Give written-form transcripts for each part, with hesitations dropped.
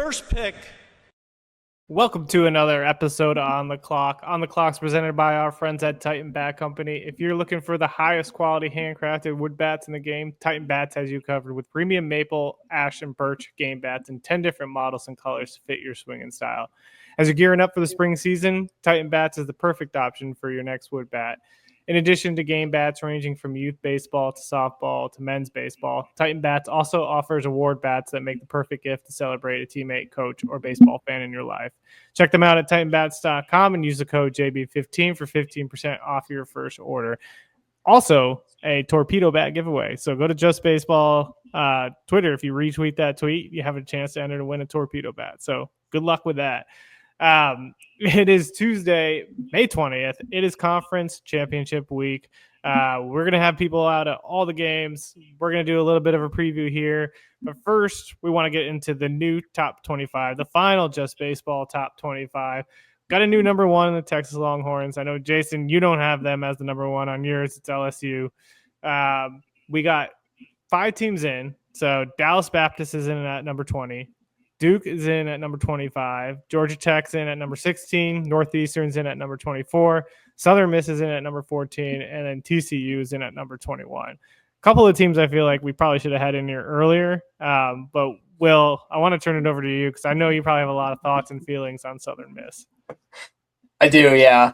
first pick. Welcome to another episode of On the Clock. On the Clock's presented by our friends at Titan Bat Company. If you're looking for the highest quality handcrafted wood bats in the game, Titan Bats has you covered with premium maple, ash, and birch game bats in 10 different models and colors to fit your swinging style. As you're gearing up for the spring season, Titan Bats is the perfect option for your next wood bat. In addition to game bats ranging from youth baseball to softball to men's baseball, Titan Bats also offers award bats that make the perfect gift to celebrate a teammate, coach, or baseball fan in your life. Check them out at titanbats.com and use the code JB15 for 15% off your first order. Also, a torpedo bat giveaway. So go to Just Baseball Twitter. If you retweet that tweet, you have a chance to enter to win a torpedo bat. So good luck with that. It is Tuesday, May 20th. It is conference championship week. We're going to have people out at all the games. We're going to do a little bit of a preview here. But first, we want to get into the new top 25, the final Just Baseball top 25. Got a new number one in the Texas Longhorns. I know, Jason, you don't have them as the number one on yours. It's LSU. We got 5 teams in. So Dallas Baptist is in at number 20. Duke is in at number 25. Georgia Tech's in at number 16. Northeastern's in at number 24. Southern Miss is in at number 14. And then TCU is in at number 21. A couple of teams I feel like we probably should have had in here earlier. But, Will, I want to turn it over to you because I know you probably have a lot of thoughts and feelings on Southern Miss. I do, yeah.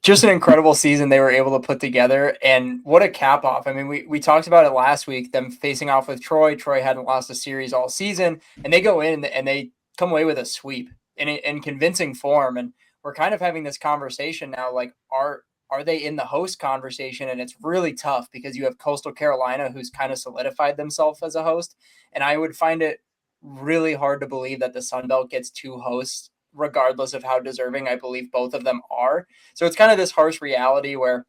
Just an incredible season they were able to put together, and what a cap off. I mean, we talked about it last week, them facing off with Troy. Troy hadn't lost a series all season, and they go in and they come away with a sweep in convincing form. And we're kind of having this conversation now, like, are they in the host conversation? And it's really tough because you have Coastal Carolina, who's kind of solidified themselves as a host, and I would find it really hard to believe that the Sun Belt gets 2 hosts, regardless of how deserving I believe both of them are. So it's kind of this harsh reality where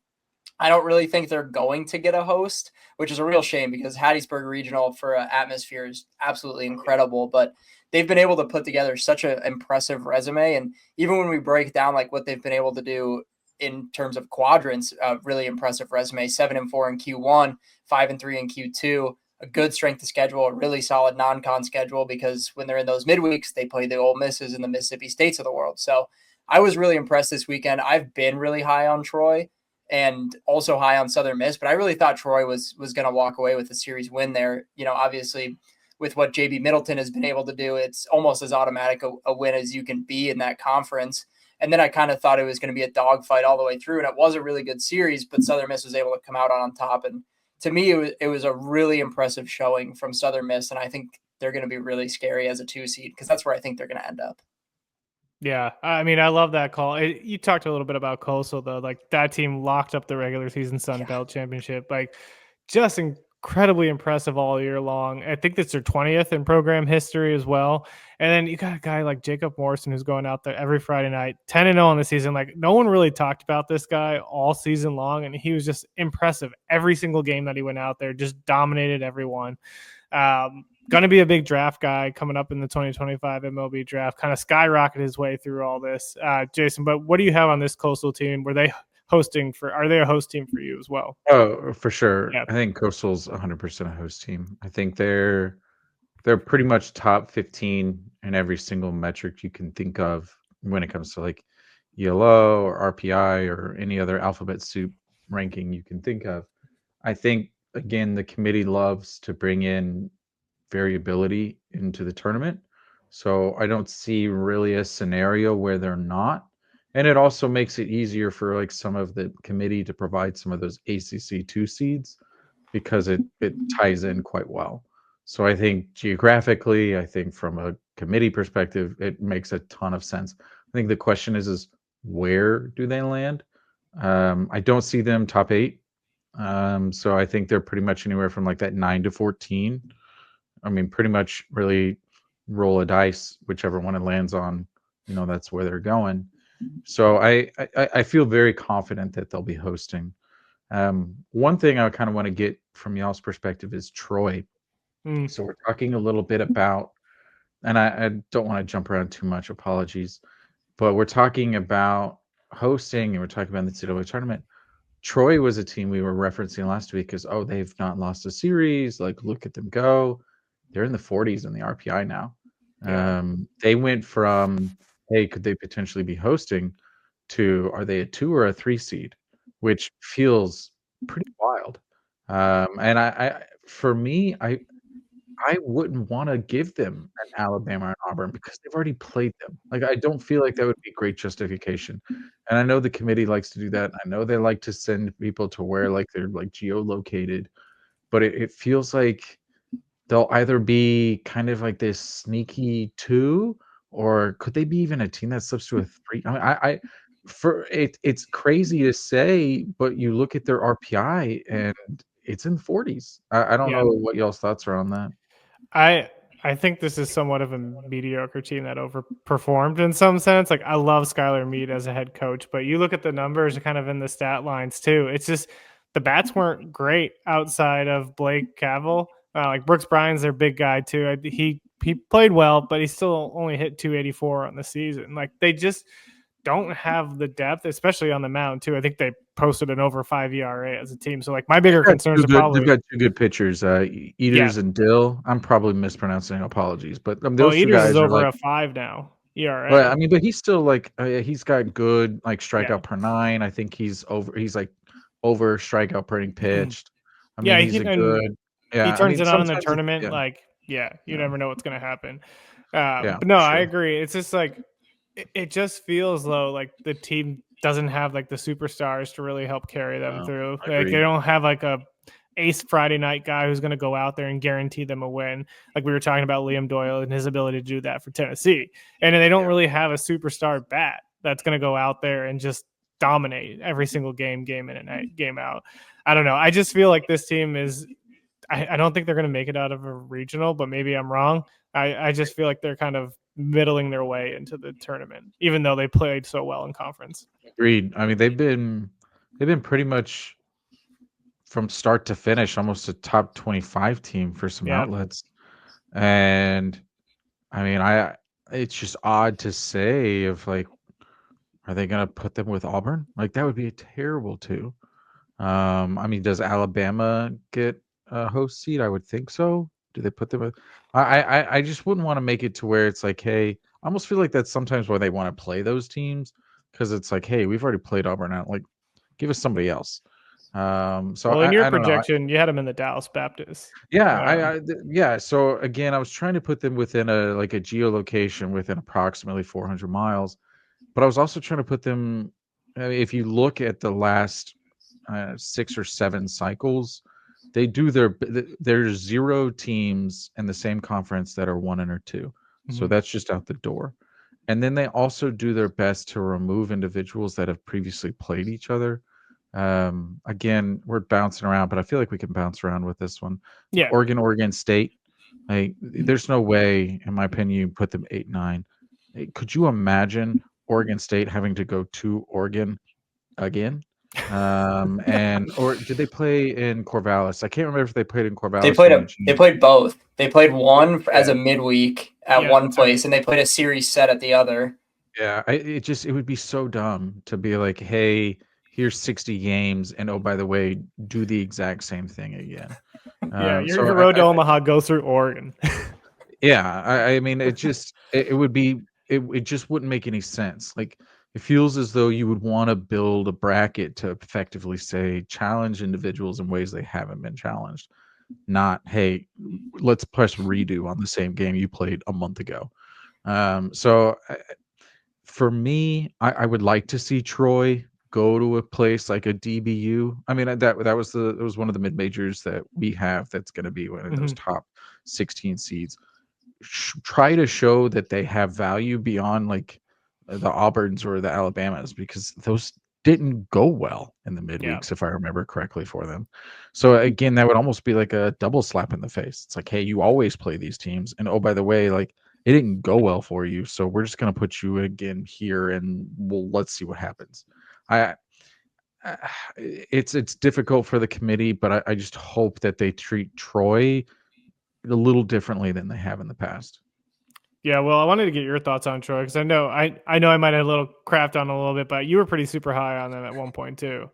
I don't really think they're going to get a host, which is a real shame because Hattiesburg Regional for an atmosphere is absolutely incredible, but they've been able to put together such an impressive resume. And even when we break down like what they've been able to do in terms of quadrants, really impressive resume, 7-4 in Q1, 5-3 in Q2, a good strength of schedule, a really solid non-con schedule, because when they're in those midweeks, they play the Ole Misses and the Mississippi States of the world. So I was really impressed this weekend. I've been really high on Troy and also high on Southern Miss, but I really thought Troy was going to walk away with a series win there. You know, obviously with what JB Middleton has been able to do, it's almost as automatic a win as you can be in that conference. And then I kind of thought it was going to be a dogfight all the way through, and it was a really good series, but Southern Miss was able to come out on top. And to me, it was a really impressive showing from Southern Miss, and I think they're going to be really scary as a 2 seed because that's where I think they're going to end up. Yeah, I mean, I love that call. You talked a little bit about Coastal, though. Like, that team locked up the regular season Sun Belt Championship. Like, just incredibly impressive all year long. I think that's their 20th in program history as well. And then you got a guy like Jacob Morrison who's going out there every Friday night, 10-0 in the season. Like, no one really talked about this guy all season long, and he was just impressive every single game that he went out there, just dominated everyone. Going to be a big draft guy coming up in the 2025 MLB draft, kind of skyrocketed his way through all this. Jason, but what do you have on this Coastal team? Are they a host team for you as well? Oh, for sure. Yeah. I think Coastal's 100% a host team. I think they're pretty much top 15 in every single metric you can think of when it comes to like ELO or RPI or any other alphabet soup ranking you can think of. I think, again, the committee loves to bring in variability into the tournament. So I don't see really a scenario where they're not. And it also makes it easier for like some of the committee to provide some of those ACC 2 seeds because it ties in quite well. So I think geographically, I think from a committee perspective, it makes a ton of sense. I think the question is where do they land? I don't see them top 8. So I think they're pretty much anywhere from like that 9 to 14. I mean, pretty much really roll a dice, whichever one it lands on, that's where they're going. So I feel very confident that they'll be hosting. One thing I kind of want to get from y'all's perspective is Troy. So we're talking a little bit about, and I don't want to jump around too much, apologies, but we're talking about hosting and we're talking about the NCAA tournament. Troy was a team we were referencing last week because, they've not lost a series. Like, look at them go. They're in the 40s in the RPI now. Yeah. They went from, hey, could they potentially be hosting, to are they a 2 or a 3 seed, which feels pretty wild. And for me, I wouldn't wanna give them an Alabama and Auburn because they've already played them. Like, I don't feel like that would be great justification. And I know the committee likes to do that. I know they like to send people to where, like, they're, like, geolocated, but it feels like they'll either be kind of like this sneaky 2, or could they be even a team that slips to a 3? I mean, it's crazy to say, but you look at their RPI and it's in 40s. I don't Yeah. know what y'all's thoughts are on that. I I think this is somewhat of a mediocre team that overperformed in some sense. Like I love Skylar Meade as a head coach, but you look at the numbers kind of in the stat lines too. It's just the bats weren't great outside of Blake Cavell. Like Brooks Bryan's their big guy too. He played well, but he still only hit 284 on the season. Like they just don't have the depth, especially on the mound too. I think they posted an over 5 ERA as a team. So like my bigger concerns are They've probably got 2 good pitchers, yeah. Eaters and Dill. I'm probably mispronouncing, apologies, but, Well, those 2 Eaters is guys are over like, a 5 now well, ERA. I mean, but he's still like, he's got good, like, Yeah. strikeout per 9. I think he's like over strikeout per inning pitched. I mean, Yeah, he's a good, he yeah, I turns mean, it on in the sometimes it's, tournament, yeah, like, yeah, you yeah, never know what's gonna happen. yeah, But no, for I sure. agree. It's just like it just feels though like the team doesn't have like the superstars to really help carry them No, through. Like they agreed. don't have like a ace Friday night guy who's going to go out there and guarantee them a win. Like we were talking about Liam Doyle and his ability to do that for Tennessee. And they don't Yeah, really have a superstar bat that's going to go out there and just dominate every single game in and game out. I don't know. I just feel like this team is I don't think they're going to make it out of a regional, but maybe I'm wrong. I just feel like they're kind of middling their way into the tournament, even though they played so well in conference. agreed. I mean, they've been pretty much from start to finish almost a top 25 team for some Yeah. outlets. And I mean, it's just odd to say if, like, are they gonna put them with Auburn? Like, that would be a terrible 2. I mean, does Alabama get a host seat? I would think so. Do they put them with, I just wouldn't wanna make it to where it's like, hey, I almost feel like that's sometimes why they wanna play those teams, because it's like, hey, we've already played Auburn out, like, give us somebody else. So Well, in your I don't know. projection, you had them in the Dallas Baptist. Yeah, Um, yeah, so, again, I was trying to put them within a, like, a geolocation within approximately 400 miles, but I was also trying to put them, I mean, if you look at the last, 6 or 7 cycles, they do there's 0 teams in the same conference that are 1 and or 2, so mhm. that's just out the door, and then they also do their best to remove individuals that have previously played each other. Again, we're bouncing around, but I feel like we can bounce around with this one. Yeah. Oregon State, like, there's no way, in my opinion, you put them 8, 9. Could you imagine Oregon State having to go to Oregon again? And or did they play in Corvallis? I can't remember if they played in Corvallis or They Eugene. played both. They played one as Yeah. a midweek at Yeah. one That's right. place, and they played a series set at the other. Yeah, it would be so dumb to be like, hey, here's 60 games, and oh, by the way, do the exact same thing again. Yeah. So Your road to Omaha goes through Oregon. yeah, I mean, it would be, it just wouldn't make any sense. Like, it feels as though you would want to build a bracket to effectively say challenge individuals in ways they haven't been challenged. Not, hey, let's press redo on the same game you played a month ago. So for me, I would like to see Troy go to a place like a DBU. I mean, that was one of the mid majors that we have that's going to be one of those Mhm. top 16 seeds. Try to show that they have value beyond, like, the Auburns or the Alabamas, because those didn't go well in the Yeah. midweeks, if I remember correctly, for them. So again, that would almost be like a double slap in the face. It's like, hey, you always play these teams, and oh, by the way, like, it didn't go well for you, so we're just gonna put you again here, and let's see what happens. I it's difficult for the committee, but I just hope that they treat Troy a little differently than they have in the past. Yeah, well, I wanted to get your thoughts on Troy because I know I might have a little crapped on a little bit, but you were pretty super high on them at one point too.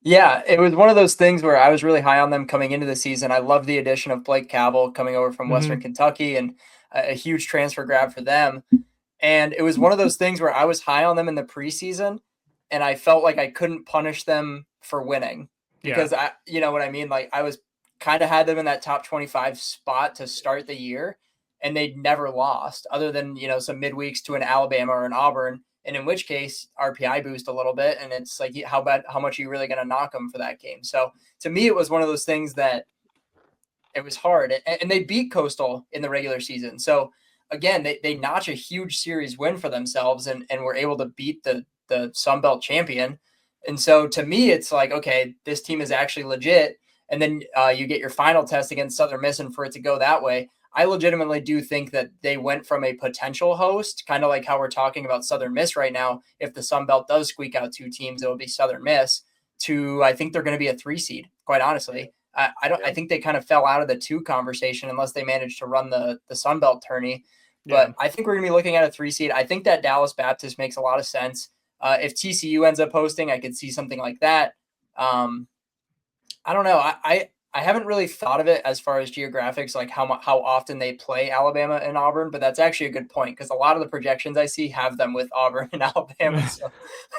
Yeah, it was one of those things where I was really high on them coming into the season. I love the addition of Blake Cavell coming over from Hmm. Western Kentucky, and a huge transfer grab for them. And it was one of those things where I was high on them in the preseason, and I felt like I couldn't punish them for winning Yeah. because you know what I mean? Like I was kind of had them in that top 25 spot to start the year, and they'd never lost other than, some midweeks to an Alabama or an Auburn. And in which case, RPI boost a little bit, and it's like, how much are you really going to knock them for that game? So to me, it was one of those things that it was hard, and they beat Coastal in the regular season. So again, they notch a huge series win for themselves, and were able to beat the Sun Belt champion. And so to me, it's like, okay, this team is actually legit. And then you get your final test against Southern Miss, and for it to go that way, I legitimately do think that they went from a potential host, kind of like how we're talking about Southern Miss right now. If the Sun Belt does squeak out two teams, it will be Southern Miss. To I think they're going to be a 3 seed, quite honestly. I don't. I think they kind of fell out of the 2 conversation unless they managed to run the Sun Belt tourney. Yeah. But I think we're going to be looking at a 3 seed. I think that Dallas Baptist makes a lot of sense. If TCU ends up hosting, I could see something like that. I don't know. I haven't really thought of it as far as geographics, like how often they play Alabama and Auburn, but that's actually a good point because a lot of the projections I see have them with Auburn and Alabama. So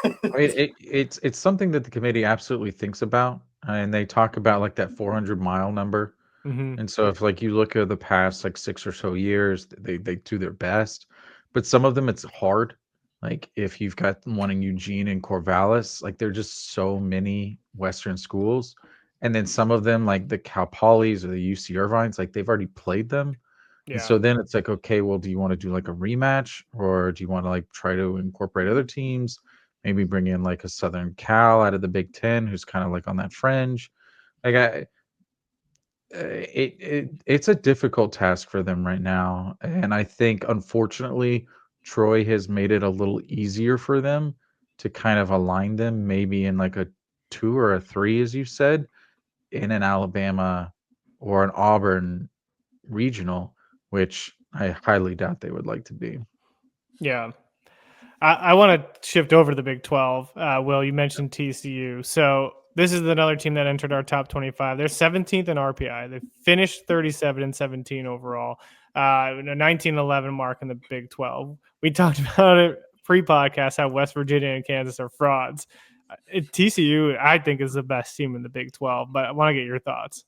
I mean, it's something that the committee absolutely thinks about, and they talk about like that 400-mile number. Hmm. And so if like you look at the past like 6 or so years, they do their best, but some of them it's hard. Like if you've got one in Eugene and Corvallis, like there are just so many Western schools, and then some of them like the Cal Polys or the UC Irvines, like they've already played them, and Yeah. so then it's like, okay, well, do you want to do like a rematch, or do you want to like try to incorporate other teams? Maybe bring in like a Southern Cal out of the Big Ten, who's kind of like on that fringe. Like it's a difficult task for them right now, and I think unfortunately Troy has made it a little easier for them to kind of align them maybe in like a 2 or a 3, as you said, in an Alabama or an Auburn regional, which I highly doubt they would like to be. Yeah. I want to shift over to the Big 12. Will, you mentioned TCU. So this is another team that entered our top 25. They're 17th in RPI. They finished 37 and 17 overall, a 19-11 mark in the Big 12. We talked about it pre-podcast how West Virginia and Kansas are frauds. TCU, I think, is the best team in the Big 12, but I want to get your thoughts.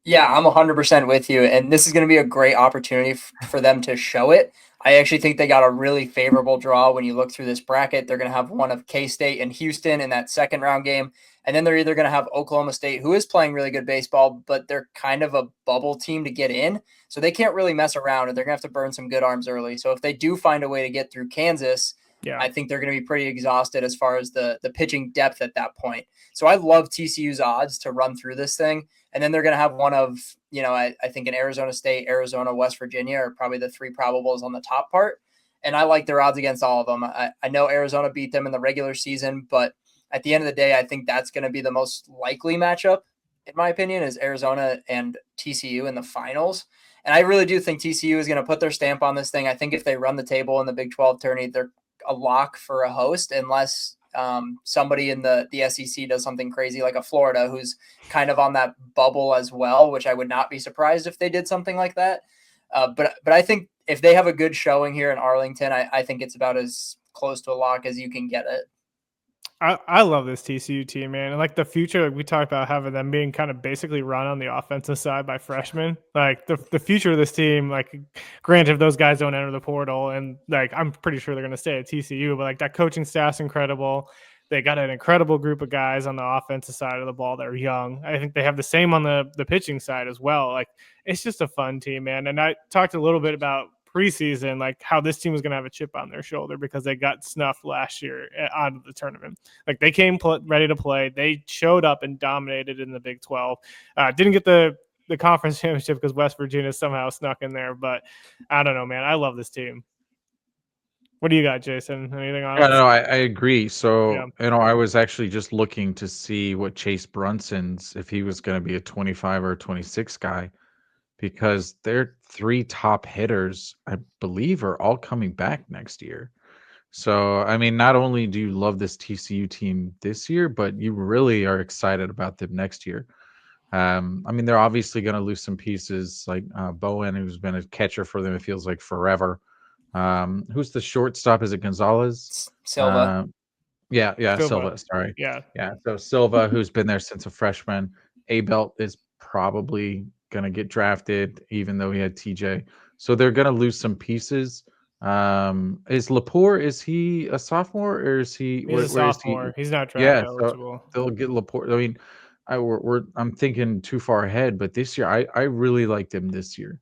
yeah, I'm 100% with you. And this is going to be a great opportunity for them to show it. I actually think they got a really favorable draw when you look through this bracket. They're going to have one of K-State and Houston in that second round game. And then they're either going to have Oklahoma State, who is playing really good baseball, but they're kind of a bubble team to get in. So they can't really mess around, and they're going to have to burn some good arms early. So if they do find a way to get through Kansas, Yeah. I think they're going to be pretty exhausted as far as the pitching depth at that point. So I love TCU's odds to run through this thing. And then they're going to have one of, I think in Arizona State, Arizona, West Virginia are probably the 3 probables on the top part. And I like their odds against all of them. I know Arizona beat them in the regular season, but at the end of the day, I think that's going to be the most likely matchup, in my opinion, is Arizona and TCU in the finals. And I really do think TCU is going to put their stamp on this thing. I think if they run the table in the Big 12 tourney, they're a lock for a host unless somebody in the SEC does something crazy like a Florida, who's kind of on that bubble as well, which I would not be surprised if they did something like that. But I think if they have a good showing here in Arlington, I think it's about as close to a lock as you can get it. I love this TCU team, man. And like the future, like we talked about having them being kind of basically run on the offensive side by freshmen. Like the future of this team, like granted, if those guys don't enter the portal, and like I'm pretty sure they're going to stay at TCU, but like that coaching staff's incredible. They got an incredible group of guys on the offensive side of the ball that are young. I think they have the same on the pitching side as well. Like it's just a fun team, man. And I talked a little bit about preseason, like how this team was going to have a chip on their shoulder because they got snuffed last year out of the tournament. Like they came ready to play. They showed up and dominated in the Big 12. Didn't get the conference championship because West Virginia somehow snuck in there. But I don't know, man. I love this team. What do you got, Jason? Anything on Yeah, it? no, I agree. So, Yeah. I was actually just looking to see what Chase Brunson's, if he was going to be a 25 or a 26 guy, because their 3 top hitters, I believe, are all coming back next year. So, I mean, not only do you love this TCU team this year, but you really are excited about them next year. I mean, they're obviously going to lose some pieces like Bowen, who's been a catcher for them, it feels like forever. Who's the shortstop? Is it Gonzalez? Silva. Yeah, Silva. Silva. Sorry. Yeah. Yeah. So Silva, who's been there since a freshman. Abelt is probably going to get drafted, even though he had TJ. So they're going to lose some pieces. Is Lepore, is he a sophomore or is he, He's a where is he? sophomore. He's not draft Yeah. So eligible. they'll get Lepore. I mean, I'm thinking too far ahead, but this year, I really liked him this year.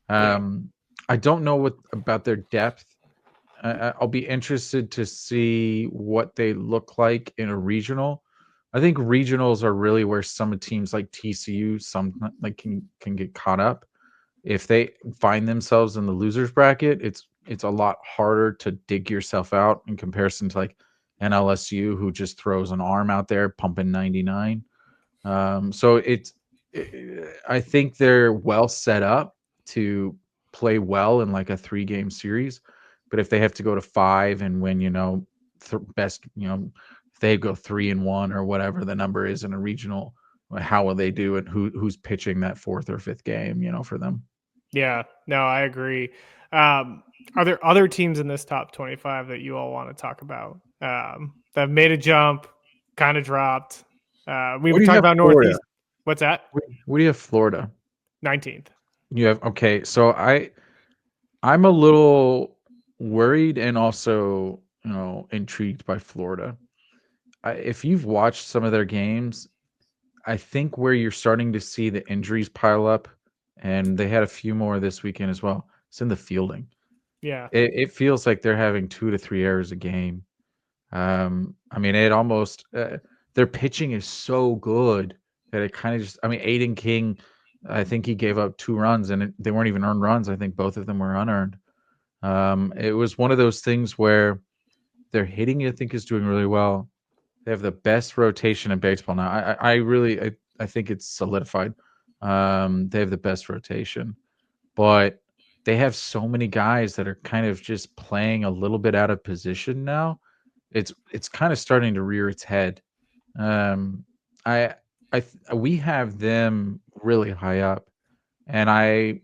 Yeah. I don't know what about their depth. I'll be interested to see what they look like in a regional. I think regionals are really where some teams like TCU can get caught up. If they find themselves in the losers bracket, it's a lot harder to dig yourself out in comparison to like an LSU who just throws an arm out there pumping 99. So I think they're well set up to play well in like a 3-game series. But if they have to go to 5 and win, best, if they go 3-1 or whatever the number is in a regional, how will they do it? Who's pitching that 4th or 5th game, for them? Yeah, no, I agree. Are there other teams in this top 25 that you all want to talk about that have made a jump, kind of dropped? We were talking about Florida? Northeast. What's that? What do you have Florida? 19th. You have, okay. So I'm a little worried and also, intrigued by Florida. If you've watched some of their games, I think where you're starting to see the injuries pile up, and they had a few more this weekend as well, it's in the fielding. Yeah. It feels like they're having 2 to 3 errors a game. I mean, it almost their pitching is so good that it kind of just. I mean, Aiden King, I think he gave up 2 runs, and they weren't even earned runs. I think both of them were unearned. It was one of those things where their hitting, I think, is doing really well. They have the best rotation in baseball now. I really I think it's solidified. They have the best rotation, but they have so many guys that are kind of just playing a little bit out of position now. It's kind of starting to rear its head. Um, I we have them really high up, and I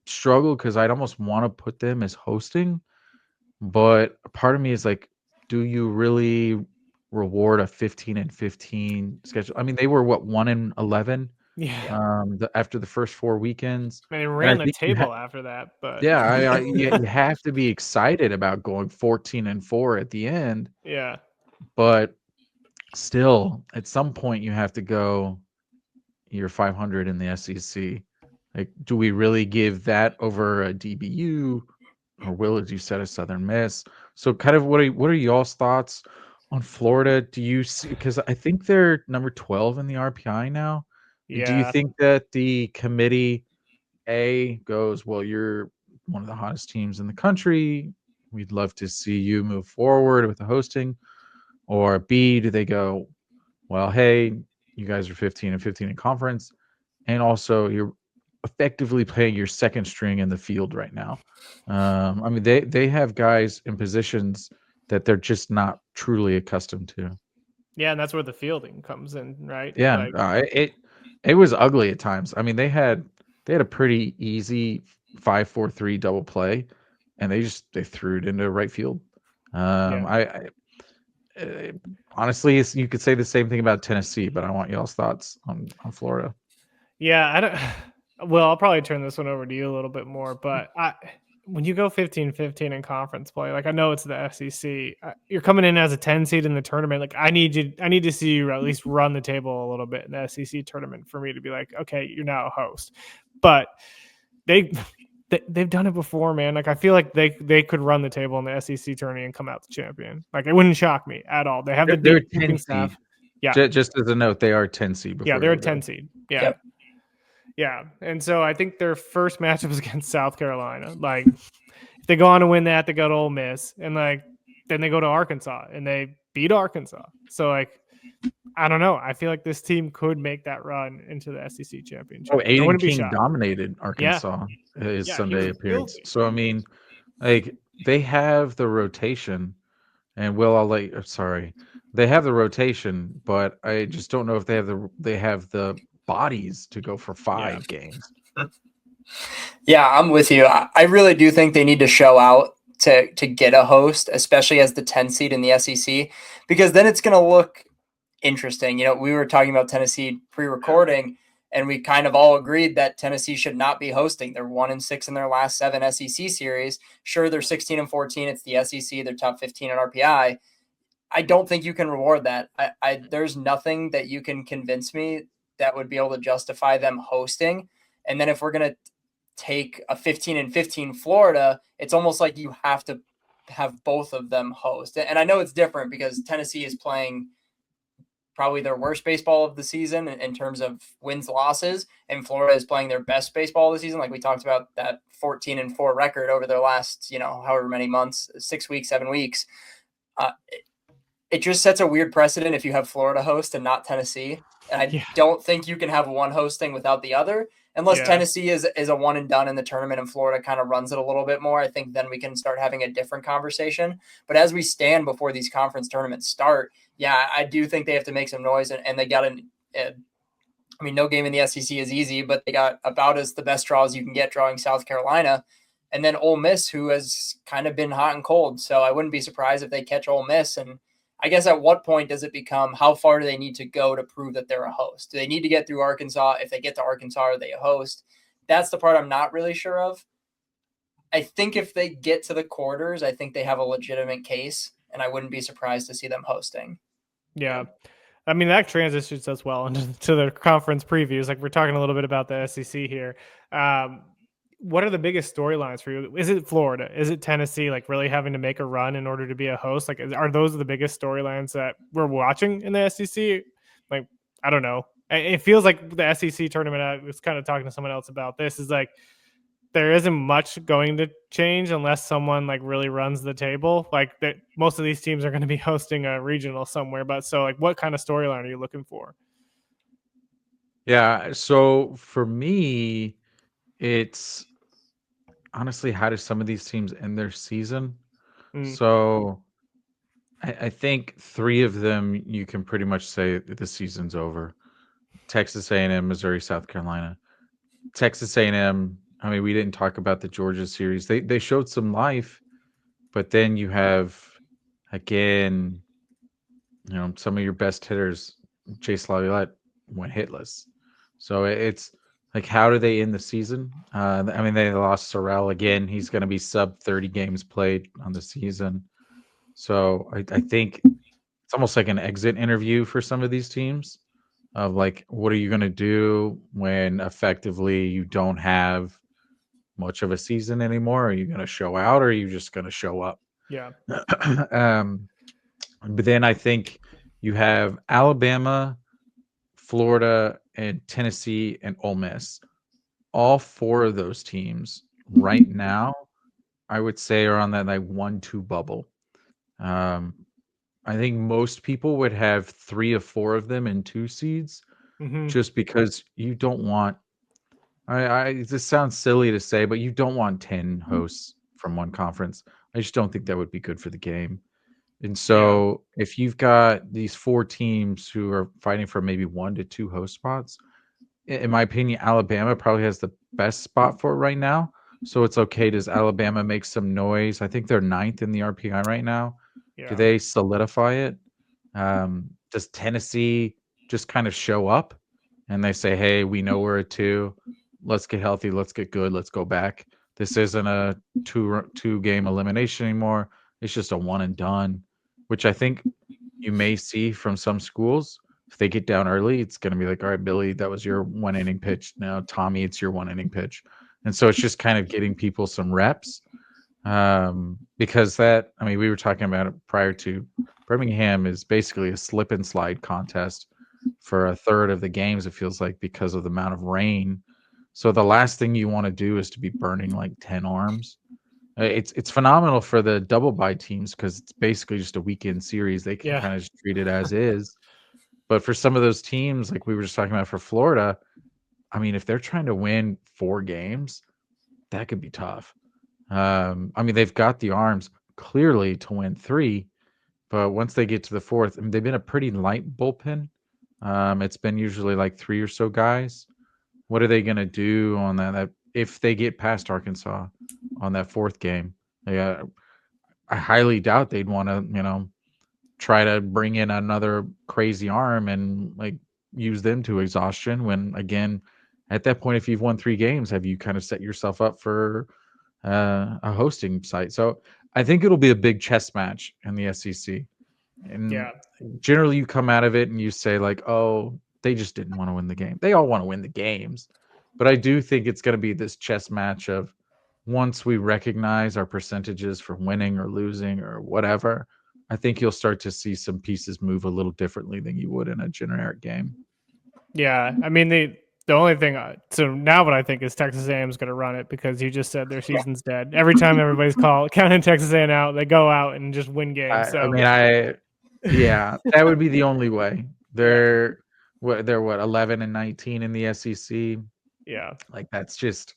struggle because I'd almost want to put them as hosting, but a part of me is like, do you really reward a 15-15 schedule? I mean, they were what, 1-11 Yeah. after the first 4 weekends, I mean, and I ran the think table after that, but yeah, you have to be excited about going 14-4 at the end, yeah. but still, at some point, you have to go. You're 500 in the SEC. Like, do we really give that over a DBU, or will you set a Southern Miss? So, kind of, what are y'all's thoughts on Florida? Do you see, because I think they're number 12 in the RPI now. Do you Yeah. think that the committee goes, well, you're one of the hottest teams in the country. We'd love to see you move forward with the hosting. Or B, do they go, well, hey, you guys are 15-15 in conference, and also you're effectively playing your second string in the field right now. I mean, they have guys in positions that they're just not truly accustomed to. Yeah, and that's where the fielding comes in, right? Yeah, Like, it was ugly at times. I mean, they had a pretty easy 5-4-3 double play, and they threw it into right field. yeah. Honestly, you could say the same thing about Tennessee, but I want y'all's thoughts on Florida. Yeah, I don't. Well, I'll probably turn this one over to you a little bit more, but when you go 15-15 in conference play, like I know it's the SEC, you're coming in as a 10 seed in the tournament. Like I need to see you at least run the table a little bit in the SEC tournament for me to be like, okay, you're now a host. But they've done it before, man. Like I feel like they could run the table in the SEC tournament and come out the champion. Like it wouldn't shock me at all. They have the They're deep 10 staff. seed. Yeah, Just as a note, they are 10 seed. yeah, they're a 10 seed. Yeah. Yep. Yeah. And so I think their first matchup is against South Carolina. Like if they go on to win that, they go to Ole Miss, and like then they go to Arkansas and they beat Arkansas. So like I don't know. I feel like this team could make that run into the SEC championship. Oh, I Aiden wouldn't be King shocked. dominated Arkansas his Yeah, he Sunday was appearance. filthy. So I mean, like they have the rotation, and sorry, they have the rotation, but I just don't know if they have the bodies to go for Yeah. 5 games. Yeah, I'm with you. I really do think they need to show out to get a host, especially as the 10 seed in the SEC, because then it's going to look interesting. We were talking about Tennessee pre-recording, and we kind of all agreed that Tennessee should not be hosting. They're 1-6 in their last 7 SEC series. Sure, they're 16-14. It's the SEC. They're top 15 in RPI. I don't think you can reward that. There's nothing that you can convince me that would be able to justify them hosting. And then if we're going to take a 15-15 Florida, it's almost like you have to have both of them host. And I know it's different because Tennessee is playing probably their worst baseball of the season in terms of wins, losses, and Florida is playing their best baseball of the season. Like we talked about that 14-4 record over their last, however many months, 6 weeks, 7 weeks. It just sets a weird precedent if you have Florida host and not Tennessee. And I don't think you can have one hosting without the other, unless Tennessee is a one and done in the tournament and Florida kind of runs it a little bit more. I think then we can start having a different conversation. But as we stand before these conference tournaments start, I do think they have to make some noise. And they got no game in the SEC is easy, but they got about as the best draws you can get, drawing South Carolina. And then Ole Miss, who has kind of been hot and cold. So I wouldn't be surprised if they catch Ole Miss. And I guess at what point does it become how far do they need to go to prove that they're a host? Do they need to get through Arkansas? If they get to Arkansas, are they a host? That's the part I'm not really sure of. I think if they get to the quarters, I think they have a legitimate case, and I wouldn't be surprised to see them hosting. Yeah. I mean, that transitions us well into the conference previews. Like we're talking a little bit about the SEC here. What are the biggest storylines for you? Is it Florida? Is it Tennessee? Like really having to make a run in order to be a host? Like, are those the biggest storylines that we're watching in the SEC? Like, I don't know. It feels like the SEC tournament. I was kind of talking to someone else about this. Is like there isn't much going to change unless someone like really runs the table. Like that, most of these teams are going to be hosting a regional somewhere. But so, like, what kind of storyline are you looking for? Yeah. So for me, it's honestly, how do some of these teams end their season? So I think 3 of them you can pretty much say the season's over. Texas A&M, Missouri, South Carolina. Texas A&M, I mean, we didn't talk about the Georgia series. They showed some life, but then you have, again, some of your best hitters, Chase Laviolette, went hitless. So it's like, how do they end the season? I mean, they lost Sorrell again. He's going to be sub 30 games played on the season. So I think it's almost like an exit interview for some of these teams of like, what are you going to do when effectively you don't have much of a season anymore? Are you going to show out or are you just going to show up? Yeah. But then I think you have Alabama, Florida, and Tennessee and Ole Miss. All 4 of those teams right now, I would say, are on that like 1-2 bubble. I think most people would have 3 or 4 of them in 2 seeds, just because you don't want. This sounds silly to say, but you don't want 10 hosts from one conference. I just don't think that would be good for the game. And so if you've got these 4 teams who are fighting for maybe 1 to 2 host spots, in my opinion, Alabama probably has the best spot for it right now. So it's okay. Does Alabama make some noise? I think they're 9th in the RPI right now. Yeah. Do they solidify it? Does Tennessee just kind of show up and they say, hey, we know we're a 2. Let's get healthy. Let's get good. Let's go back. This isn't a two game elimination anymore. It's just a one and done, which I think you may see from some schools. If they get down early, it's going to be like, all right, Billy, that was your 1 inning pitch. Now, Tommy, it's your 1 inning pitch. And so it's just kind of getting people some reps. Because we were talking about it prior to Birmingham is basically a slip and slide contest for a third of the games, it feels like, because of the amount of rain. So the last thing you want to do is to be burning like 10 arms. It's phenomenal for the double bye teams because it's basically just a weekend series. They can kind of just treat it as is. But for some of those teams, like we were just talking about for Florida, I mean, if they're trying to win 4 games, that could be tough. I mean, they've got the arms clearly to win 3, but once they get to the 4th, I mean, they've been a pretty light bullpen. It's been usually like 3 or so guys. What are they going to do on that if they get past Arkansas on that 4th game? I highly doubt they'd want to, try to bring in another crazy arm and like use them to exhaustion when, again, at that point, if you've won 3 games, have you kind of set yourself up for a hosting site? So I think it'll be a big chess match in the SEC. And generally you come out of it and you say like, oh, they just didn't want to win the game. They all want to win the games. But I do think it's going to be this chess match of, once we recognize our percentages for winning or losing or whatever, I think you'll start to see some pieces move a little differently than you would in a generic game. Yeah, I mean the only thing. So now what I think is Texas A&M is going to run it, because you just said their season's dead. Every time everybody's counting Texas A&M out, they go out and just win games. Yeah, that would be the only way. They're 11 and 19 in the SEC. Yeah, like that's just.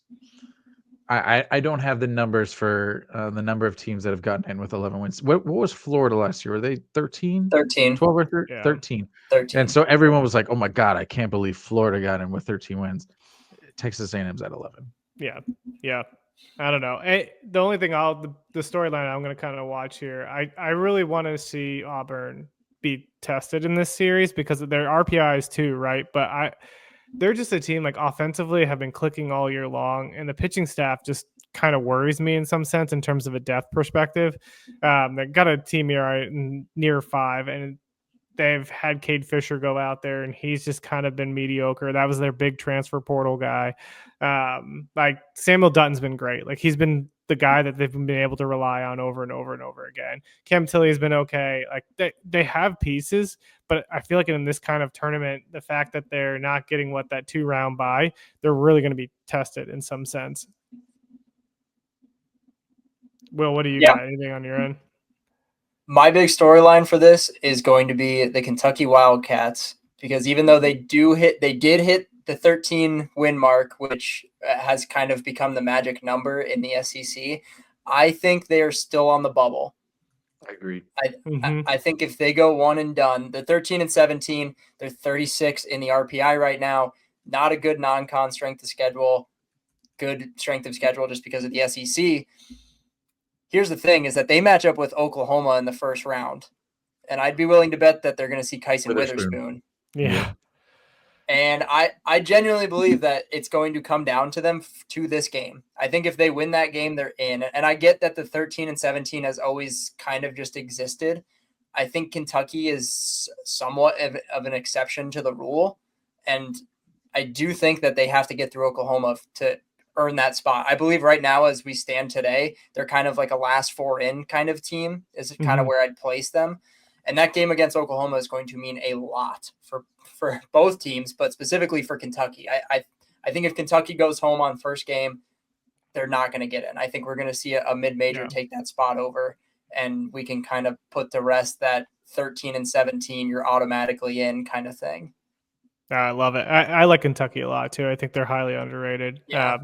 I don't have the numbers for the number of teams that have gotten in with 11 wins. What was Florida last year? Were they 13? 13. 12 or 13? Yeah. 13. 13. And so everyone was like, oh my God, I can't believe Florida got in with 13 wins. Texas A&M's at 11. Yeah. I don't know. The only thing the storyline I'm going to kind of watch here, I really want to see Auburn be tested in this series because of their RPIs too, right? But they're just a team, like, offensively have been clicking all year long, and the pitching staff just kind of worries me in some sense in terms of a depth perspective. They got a team ERA near 5, and they've had Cade Fisher go out there, and he's just kind of been mediocre. That was their big transfer portal guy. Like, Samuel Dutton's been great. Like, he's been the guy that they've been able to rely on over and over and over again. Cam Tilley has been okay. Like, they have pieces, but I feel like in this kind of tournament, the fact that they're not getting that 2-round bye, they're really going to be tested in some sense. Will, what do you got? Anything on your end? My big storyline for this is going to be the Kentucky Wildcats, because even though they did hit the 13 win mark, which has kind of become the magic number in the SEC, I think they are still on the bubble. I agree. I think if they go one and done, they're 13 and 17, they're 36 in the RPI right now. Not a good non-con strength of schedule, good strength of schedule just because of the SEC. Here's the thing, is that they match up with Oklahoma in the first round. And I'd be willing to bet that they're going to see Kyson Witherspoon. Yeah. And I genuinely believe that it's going to come down to them to this game. I think if they win that game, they're in. And I get that the 13 and 17 has always kind of just existed. I think Kentucky is somewhat of an exception to the rule. And I do think that they have to get through Oklahoma to earn that spot. I believe right now, as we stand today, they're kind of like a last 4 in kind of team is kind of where I'd place them. And that game against Oklahoma is going to mean a lot for both teams, but specifically for Kentucky. I think if Kentucky goes home on first game, they're not going to get in. I think we're going to see a mid-major take that spot over, and we can kind of put to rest that 13 and 17, you're automatically in kind of thing. I love it. I like Kentucky a lot too. I think they're highly underrated. Yeah.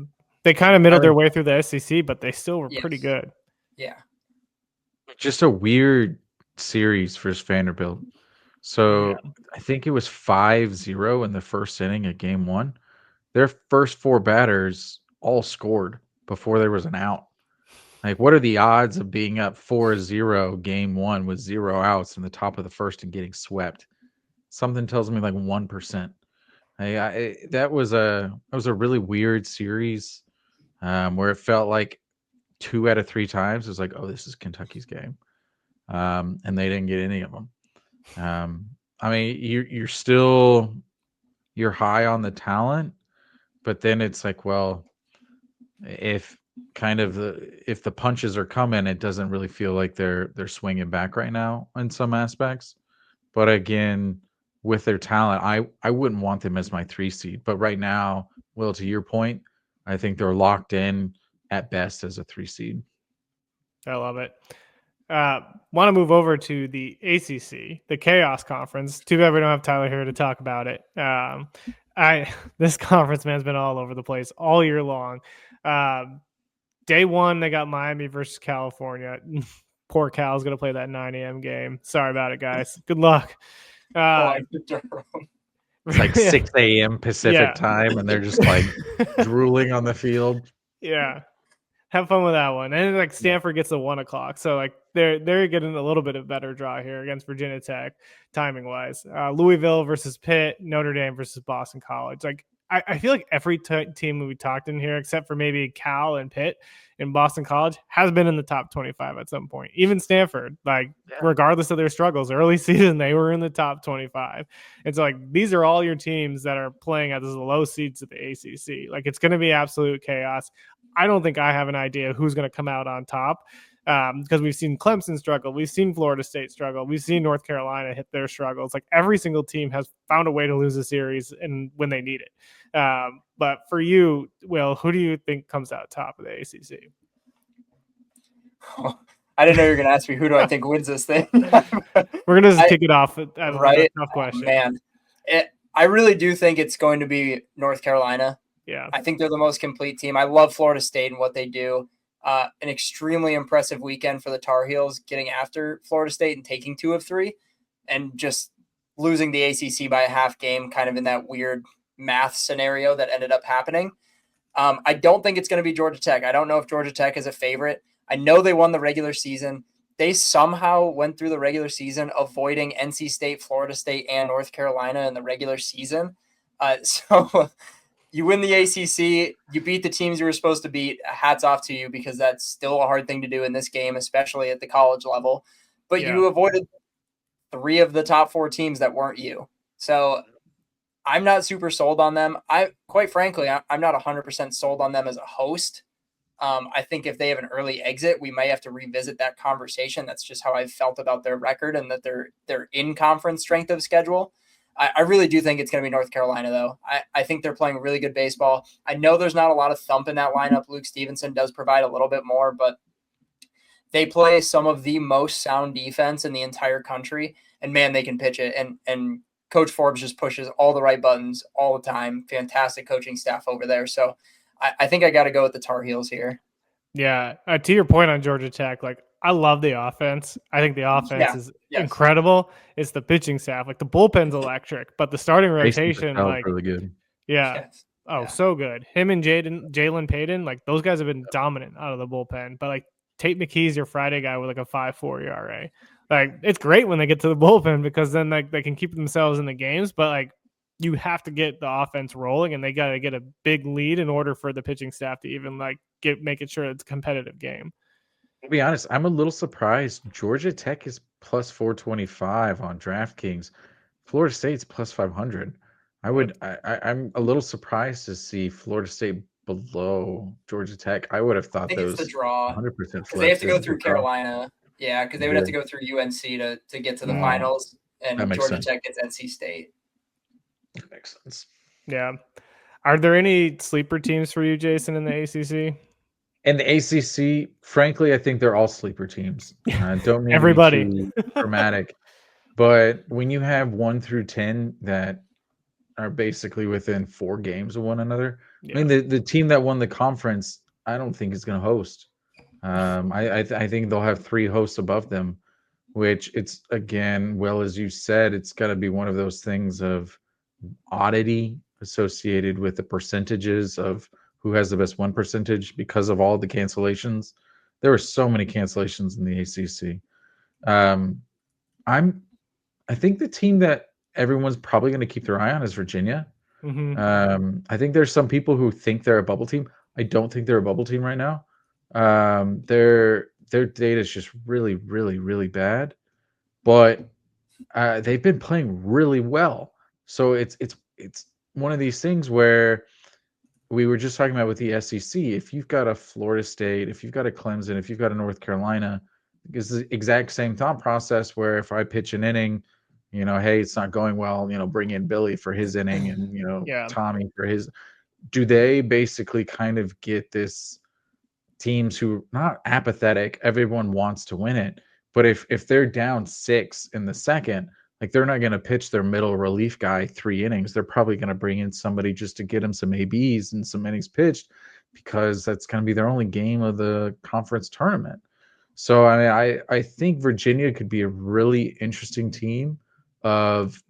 They kind of middled their way through the SEC, but they still were pretty good. Yeah. Just a weird series for Vanderbilt. So I think it was 5-0 in the first inning of game 1. Their first 4 batters all scored before there was an out. Like, what are the odds of being up 4-0 game 1 with 0 outs in the top of the first and getting swept? Something tells me like 1%. That was a really weird series where it felt like 2 out of 3 times it was like, oh, this is Kentucky's game. And they didn't get any of them. I mean, you're high on the talent, but then it's like, well, if the punches are coming, it doesn't really feel like they're swinging back right now in some aspects. But again, with their talent, I wouldn't want them as my 3 seed. But right now, Will, to your point, I think they're locked in at best as a 3 seed. I love it. Want to move over to the ACC, the Chaos Conference. Too bad we don't have Tyler here to talk about it. This conference, man's been all over the place all year long. Day one, they got Miami versus California. Poor Cal's going to play that 9 a.m. game. Sorry about it, guys. Good luck. Going to Durham. It's like 6 a.m. Pacific time, and they're just like drooling on the field. Yeah. Have fun with that one. And like Stanford gets the 1 o'clock. So like they're getting a little bit of better draw here against Virginia Tech, timing wise. Louisville versus Pitt, Notre Dame versus Boston College. Like I feel like every team we talked in here, except for maybe Cal and Pitt in Boston College, has been in the top 25 at some point. Even Stanford, like regardless of their struggles, early season they were in the top 25. And so like these are all your teams that are playing at the low seeds of the ACC. Like it's going to be absolute chaos. I don't think I have an idea who's going to come out on top because we've seen Clemson struggle. We've seen Florida State struggle. We've seen North Carolina hit their struggles. Like every single team has found a way to lose a series and when they need it. But for you, Will, who do you think comes out top of the ACC? I didn't know you were going to ask me who do I think wins this thing. We're going to just kick it off. Right? Tough question. Man, I really do think it's going to be North Carolina. Yeah, I think they're the most complete team. I love Florida State and what they do. An extremely impressive weekend for the Tar Heels, getting after Florida State and taking 2 of 3 and just losing the ACC by a half game, kind of in that weird math scenario that ended up happening. I don't think it's going to be Georgia Tech. I don't know if Georgia Tech is a favorite. I know they won the regular season. They somehow went through the regular season avoiding NC State, Florida State, and North Carolina in the regular season. So you win the ACC, you beat the teams you were supposed to beat. Hats off to you because that's still a hard thing to do in this game, especially at the college level. But you avoided 3 of the top 4 teams that weren't you. So I'm not super sold on them. Quite frankly, I'm not 100% sold on them as a host. I think if they have an early exit, we might have to revisit that conversation. That's just how I've felt about their record and that they're in conference strength of schedule. I really do think it's going to be North Carolina, though. I think they're playing really good baseball. I know there's not a lot of thump in that lineup. Luke Stevenson does provide a little bit more, but they play some of the most sound defense in the entire country. And, man, they can pitch it. And Coach Forbes just pushes all the right buttons all the time. Fantastic coaching staff over there. So I think I got to go with the Tar Heels here. Yeah. To your point on Georgia Tech, like I love the offense. I think the offense is incredible. It's the pitching staff. Like the bullpen's electric, but the starting rotation, like really good. Yeah. Yes. Oh, so good. Him and Jalen Payton, like those guys have been dominant out of the bullpen. But like Tate McKee's your Friday guy with like a 5.4 ERA. Like it's great when they get to the bullpen because then like they can keep themselves in the games. But like you have to get the offense rolling, and they got to get a big lead in order for the pitching staff to even like make it sure it's a competitive game. To be honest, I'm a little surprised. Georgia Tech is plus 425 on DraftKings. Florida State's plus 500. I'm a little surprised to see Florida State below Georgia Tech. I would have thought those it's the draw 100% because they have to go through Carolina. Yeah, because they would have to go through UNC to get to the finals, and Georgia Tech gets NC State. That makes sense. Yeah. Are there any sleeper teams for you, Jason, in the ACC? In the ACC, frankly, I think they're all sleeper teams. Don't mean everybody to be too dramatic, but when you have 1 through 10 that are basically within 4 games of one another, I mean the team that won the conference, I don't think is going to host. I think they'll have 3 hosts above them, which it's again, well as you said, it's got to be one of those things of oddity associated with the percentages of who has the best win percentage because of all the cancellations. There were so many cancellations in the ACC. I think the team that everyone's probably going to keep their eye on is Virginia. Mm-hmm. I think there's some people who think they're a bubble team. I don't think they're a bubble team right now. Their data is just really, really, really bad, but they've been playing really well. So it's one of these things where we were just talking about with the SEC. If you've got a Florida State, if you've got a Clemson, if you've got a North Carolina, it's the exact same thought process where if I pitch an inning, hey, it's not going well, bring in Billy for his inning and, Tommy for his. Do they basically kind of get this teams who not apathetic, everyone wants to win it, but if they're down 6 in the second, like they're not going to pitch their middle relief guy 3 innings. They're probably going to bring in somebody just to get him some ABs and some innings pitched. because that's going to be their only game of the conference tournament. So I think Virginia could be a really interesting team of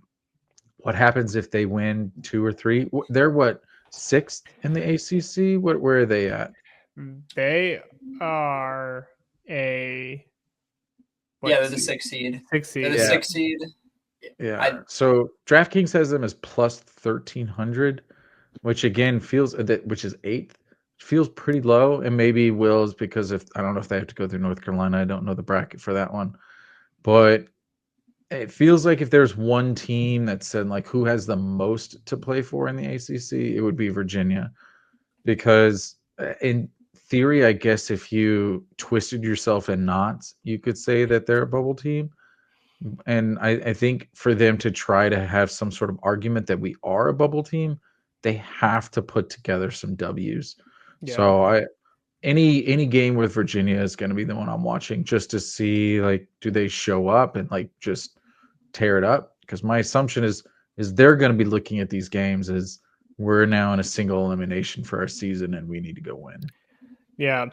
what happens if they win 2 or 3. They're what, sixth in the ACC? Where are they at? They are a Yeah, what they're the seed? 6th seed. 6 They're seed. the Yeah. 6th seed. Yeah. So DraftKings has them as plus 1,300, which again feels which is eighth, feels pretty low. And maybe Will's because if I don't know if they have to go through North Carolina. I don't know the bracket for that one, but it feels like if there's one team that said like who has the most to play for in the ACC, it would be Virginia, because in theory, I guess if you twisted yourself in knots, you could say that they're a bubble team. And I think for them to try to have some sort of argument that we are a bubble team, they have to put together some W's. Yeah. So any game with Virginia is going to be the one I'm watching just to see like do they show up and like just tear it up, because my assumption is they're going to be looking at these games as we're now in a single elimination for our season and we need to go win. Yeah,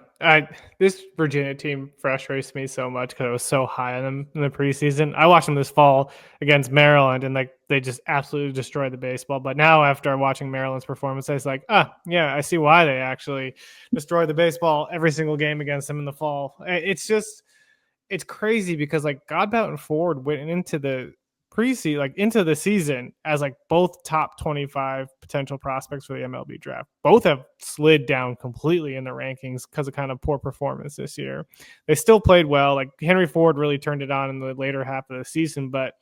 this Virginia team frustrates me so much because I was so high on them in the preseason. I watched them this fall against Maryland, and like they just absolutely destroyed the baseball. But now, after watching Maryland's performance, I was like, yeah, I see why they actually destroyed the baseball every single game against them in the fall. It's crazy because like Godbout and Ford went into the preseason, like into the season as like both top 25 potential prospects for the MLB draft. Both have slid down completely in the rankings because of kind of poor performance this year. They still played well. Like Henry Ford really turned it on in the later half of the season, but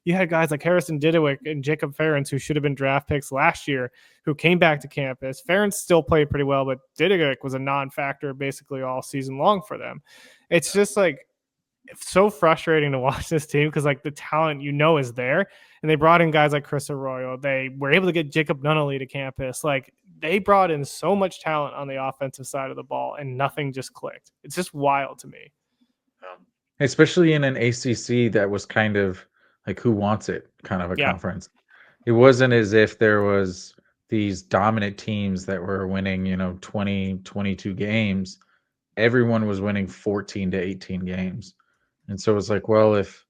you had guys like Harrison Didewick and Jacob Ferentz who should have been draft picks last year who came back to campus. Ferentz still played pretty well, but Didewick was a non-factor basically all season long for them. It's just like, it's so frustrating to watch this team because like the talent is there, and they brought in guys like Chris Arroyo. They were able to get Jacob Nunnally to campus. Like they brought in so much talent on the offensive side of the ball, and nothing just clicked. It's just wild to me. Especially in an ACC that was kind of like who wants it kind of a Yeah. conference. It wasn't as if there was these dominant teams that were winning 20 22 games. Everyone was winning 14 to 18 games. And so it's like, well, if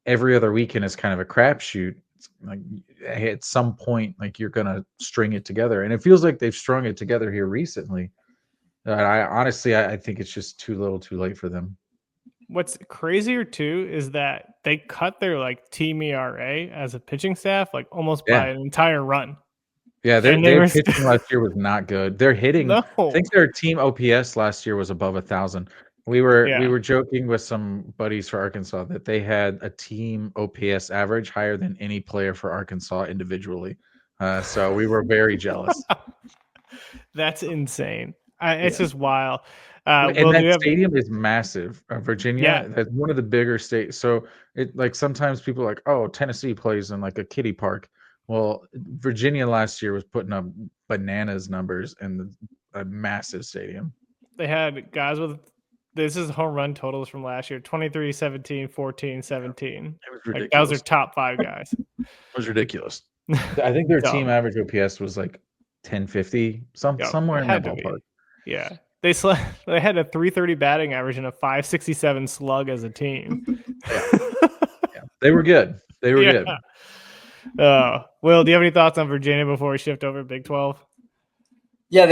every other weekend is kind of a crapshoot, like at some point, like you're gonna string it together, and it feels like they've strung it together here recently. I honestly, I think it's just too little, too late for them. What's crazier too is that they cut their like team ERA as a pitching staff like almost by an entire run. Yeah, And their pitching last year was not good. Their hitting, no. I think their team OPS last year was above 1,000. We were joking with some buddies for Arkansas that they had a team OPS average higher than any player for Arkansas individually. So we were very jealous. That's insane. It's just wild. And that stadium is massive. Virginia, Yeah. that's one of the bigger states. So it like sometimes people are like, oh, Tennessee plays in like a kiddie park. Well, Virginia last year was putting up bananas numbers in a massive stadium. They had guys with this is home run totals from last year 23, 17, 14, 17. It was ridiculous. Like, those are top 5 guys. It was ridiculous. I think their team average OPS was like 1050, somewhere in that ballpark. Yeah. They had a 330 batting average and a 567 slug as a team. Yeah. They were good. They were good. Will, do you have any thoughts on Virginia before we shift over to Big 12? Yeah,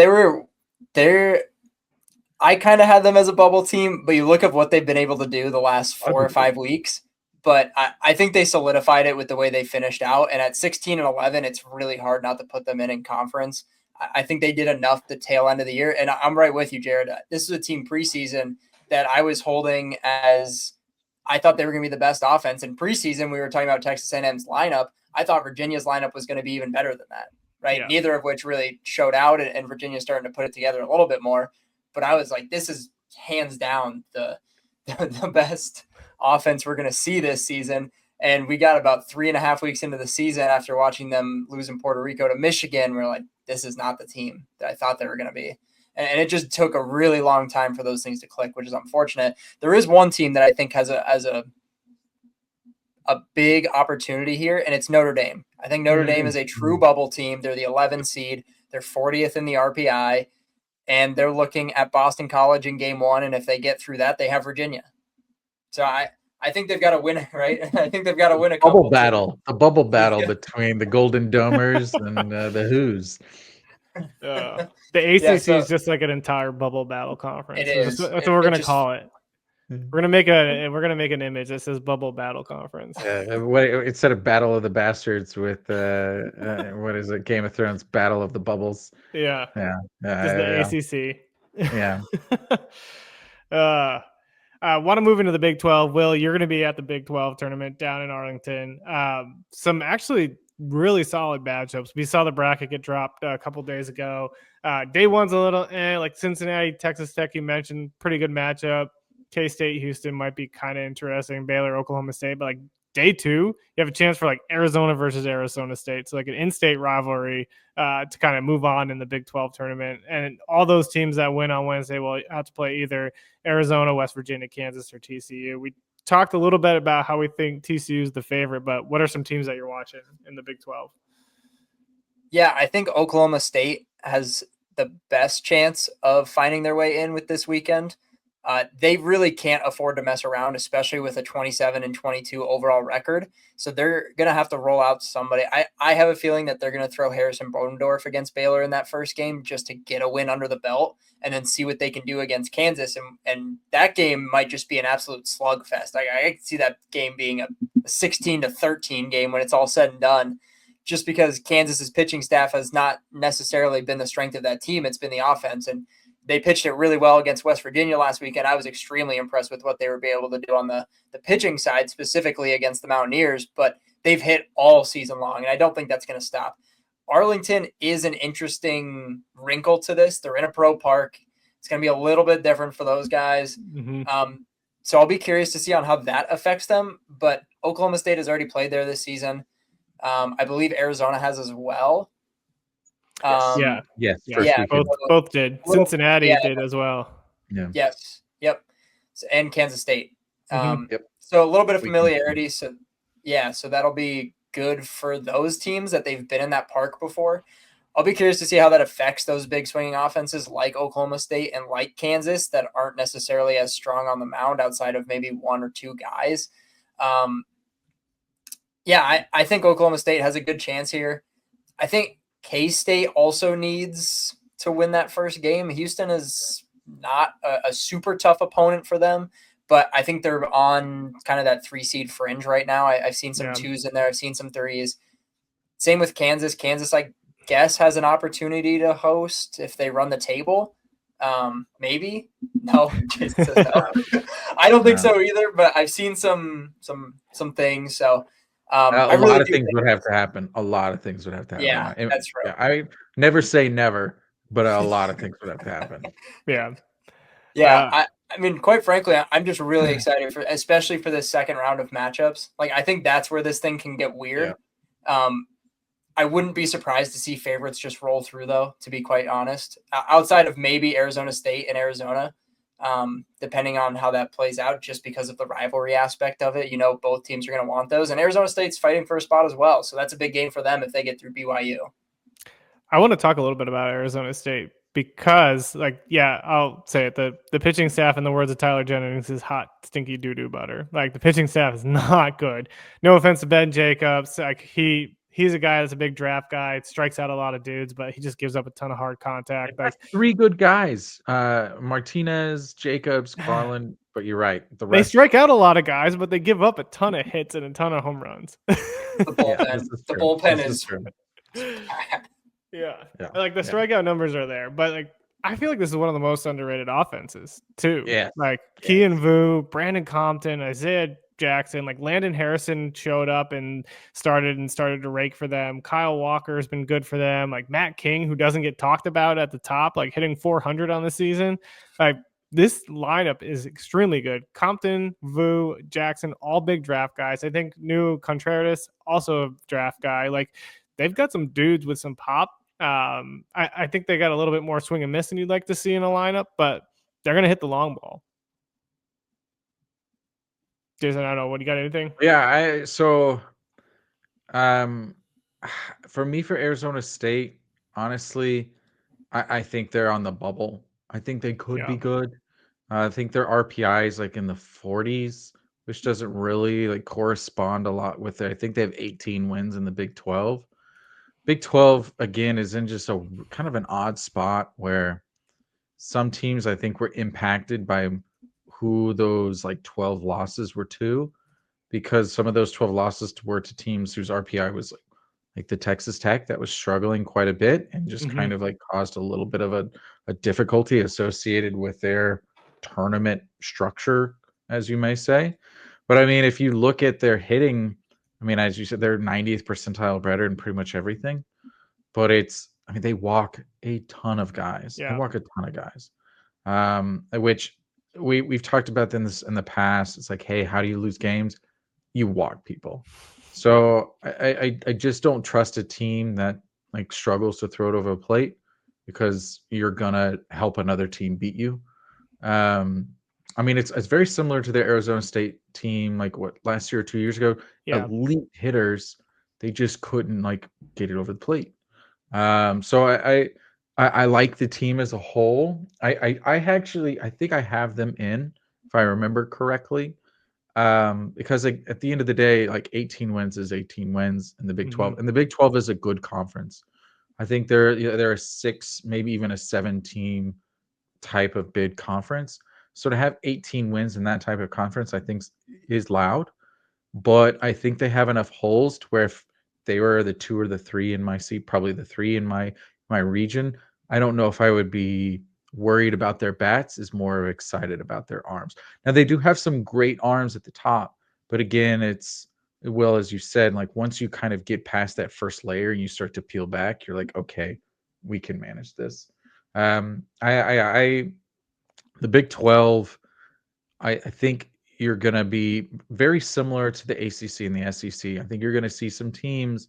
I kind of had them as a bubble team, but you look at what they've been able to do the last 4 or 5 weeks. But I think they solidified it with the way they finished out. And at 16-11, it's really hard not to put them in conference. I think they did enough the tail end of the year. And I'm right with you, Jared. This is a team preseason that I was holding as I thought they were going to be the best offense. In preseason, we were talking about Texas A&M's lineup. I thought Virginia's lineup was going to be even better than that, right? Yeah. Neither of which really showed out, and Virginia's starting to put it together a little bit more. But I was like, this is hands down the best offense we're going to see this season. And we got about 3.5 weeks into the season after watching them lose in Puerto Rico to Michigan. We're like, this is not the team that I thought they were going to be. And it just took a really long time for those things to click, which is unfortunate. There is one team that I think has a big opportunity here, and it's Notre Dame. I think Notre Dame is a true bubble team. They're the 11 seed. They're 40th in the RPI. and they're looking at Boston College in game 1, and if they get through that, they have Virginia. So I think they've got to win, right? I think they've got to win a couple. The bubble battle between the Golden Domers and the Who's. The ACC is just like an entire bubble battle conference. It is. That's what we're gonna call it. We're gonna make an image that says bubble battle conference. Instead of Battle of the Bastards with what is it? Game of Thrones Battle of the Bubbles. Yeah. Just the ACC. Yeah. I want to move into the Big 12. Will, you're going to be at the Big 12 tournament down in Arlington. Some actually really solid matchups. We saw the bracket get dropped a couple days ago. Day one's a little like Cincinnati, Texas Tech, you mentioned, pretty good matchup. K-State, Houston might be kind of interesting. Baylor, Oklahoma State. But like day two, you have a chance for like Arizona versus Arizona State. So like an in-state rivalry to kind of move on in the Big 12 tournament. And all those teams that win on Wednesday will have to play either Arizona, West Virginia, Kansas, or TCU. We talked a little bit about how we think TCU is the favorite, but what are some teams that you're watching in the Big 12? Yeah, I think Oklahoma State has the best chance of finding their way in with this weekend. They really can't afford to mess around, especially with a 27-22 overall record. So they're going to have to roll out somebody. I have a feeling that they're going to throw Harrison Bodendorf against Baylor in that first game just to get a win under the belt and then see what they can do against Kansas. And that game might just be an absolute slugfest. I can see that game being a 16-13 game when it's all said and done, just because Kansas's pitching staff has not necessarily been the strength of that team. It's been the offense. And they pitched it really well against West Virginia last weekend. I was extremely impressed with what they were able to do on the pitching side, specifically against the Mountaineers, but they've hit all season long, and I don't think that's going to stop. Arlington is an interesting wrinkle to this. They're in a pro park. It's going to be a little bit different for those guys. Mm-hmm. So I'll be curious to see on how that affects them, but Oklahoma State has already played there this season. I believe Arizona has as well. Yes. Both did. Cincinnati did as well. Yeah. Yes. Yep. And Kansas State. Yep. So a little bit of familiarity. So that'll be good for those teams that they've been in that park before. I'll be curious to see how that affects those big swinging offenses like Oklahoma State and like Kansas that aren't necessarily as strong on the mound outside of maybe one or two guys. I think Oklahoma State has a good chance here. I think K-State also needs to win that first game. Houston is not a super tough opponent for them, but I think they're on kind of that 3-seed fringe right now. I've seen some 2s in there. I've seen some 3s. Same with Kansas. Kansas, I guess, has an opportunity to host if they run the table. Maybe. No. I don't think so either, but I've seen some things. So a lot of things would have to happen. A lot of things would have to happen. Yeah, that's right. I never say never, but a lot of things would have to happen. Yeah. I mean, quite frankly, I'm just really excited especially for this second round of matchups. Like, I think that's where this thing can get weird. Yeah. I wouldn't be surprised to see favorites just roll through, though, to be quite honest, outside of maybe Arizona State and Arizona. Depending on how that plays out, just because of the rivalry aspect of it, both teams are going to want those, and Arizona State's fighting for a spot as well. So that's a big game for them if they get through BYU. I want to talk a little bit about Arizona State because, I'll say it. The pitching staff, in the words of Tyler Jennings, is hot, stinky doo-doo butter. Like, the pitching staff is not good. No offense to Ben Jacobs. Like, he's a guy that's a big draft guy. It strikes out a lot of dudes, but he just gives up a ton of hard contact. Like, 3 good guys, Martinez, Jacobs, Carlin. But you're right. The rest, they strike out a lot of guys, but they give up a ton of hits and a ton of home runs. The bullpen is true. Like, the strikeout numbers are there, but I feel like this is one of the most underrated offenses too. Yeah, Kean Vu, Brandon Compton, Isaiah Jackson, Landon Harrison showed up and started to rake for them. Kyle Walker has been good for them. Matt King, who doesn't get talked about at the top, hitting 400 on the season. This lineup is extremely good. Compton, Vu, Jackson, all big draft guys. I think new Contreras, also a draft guy. They've got some dudes with some pop. I think they got a little bit more swing and miss than you'd like to see in a lineup, but they're going to hit the long ball. Jason, I don't know. What do you got? Anything? Yeah. For me, for Arizona State, honestly, I think they're on the bubble. I think they could be Yeah. good. I think their RPI is like in the 40s, which doesn't really like correspond a lot with it. I think they have 18 wins in the Big 12. Big 12 again is in just a kind of an odd spot where some teams I think were impacted by who those like 12 losses were to, because some of those 12 losses were to teams whose RPI was like the Texas Tech that was struggling quite a bit and just kind of like caused a little bit of a difficulty associated with their tournament structure, as you may say. But I mean, if you look at their hitting, I mean, as you said, they're 90th percentile better in pretty much everything. But I mean, they walk a ton of guys. They Yeah. walk a ton of guys. Which we've talked about this in the past. It's like, hey, how do you lose games? You walk people. So I just don't trust a team that like struggles to throw it over a plate, because you're gonna help another team beat you. I mean, it's very similar to the Arizona State team, like what last year or 2 years ago. Yeah. Elite hitters, they just couldn't like get it over the plate. So I like the team as a whole. I actually I think I have them in, if I remember correctly, because like, at the end of the day, like 18 wins is 18 wins in the Big 12, and the Big 12 is a good conference. I think there are 6, maybe even a 7 team type of bid conference. So to have 18 wins in that type of conference, I think is loud. But I think they have enough holes to where if they were the 2 or the 3 in my seat, probably the 3 in my region, I don't know if I would be worried about their bats, is more excited about their arms. Now they do have some great arms at the top, but again, it's well, as you said, like once you kind of get past that first layer and you start to peel back, you're like, okay, we can manage this. I the Big 12, I think you're going to be very similar to the ACC and the SEC. I think you're going to see some teams.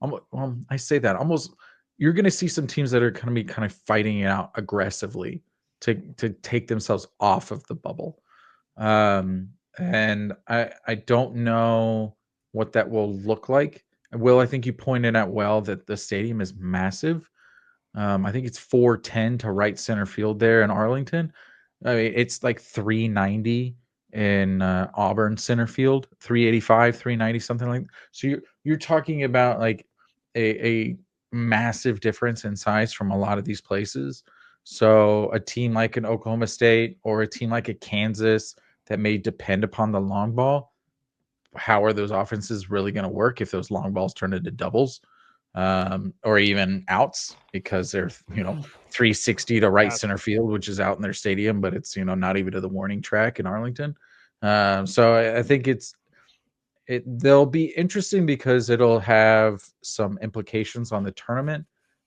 I say that almost. You're going to see some teams that are going to be kind of fighting it out aggressively to take themselves off of the bubble. And I don't know what that will look like. Will, I think you pointed out well that the stadium is massive. I think it's 410 to right center field there in Arlington. I mean, it's like 390 in Auburn center field, 385, 390, something like that. So you're talking about like a massive difference in size from a lot of these places. So a team like an Oklahoma State or a team like a Kansas that may depend upon the long ball, how are those offenses really going to work if those long balls turn into doubles, or even outs, because they're 360 to right center field, which is out in their stadium, but it's not even to the warning track in Arlington. So I think they'll be interesting because it'll have some implications on the tournament,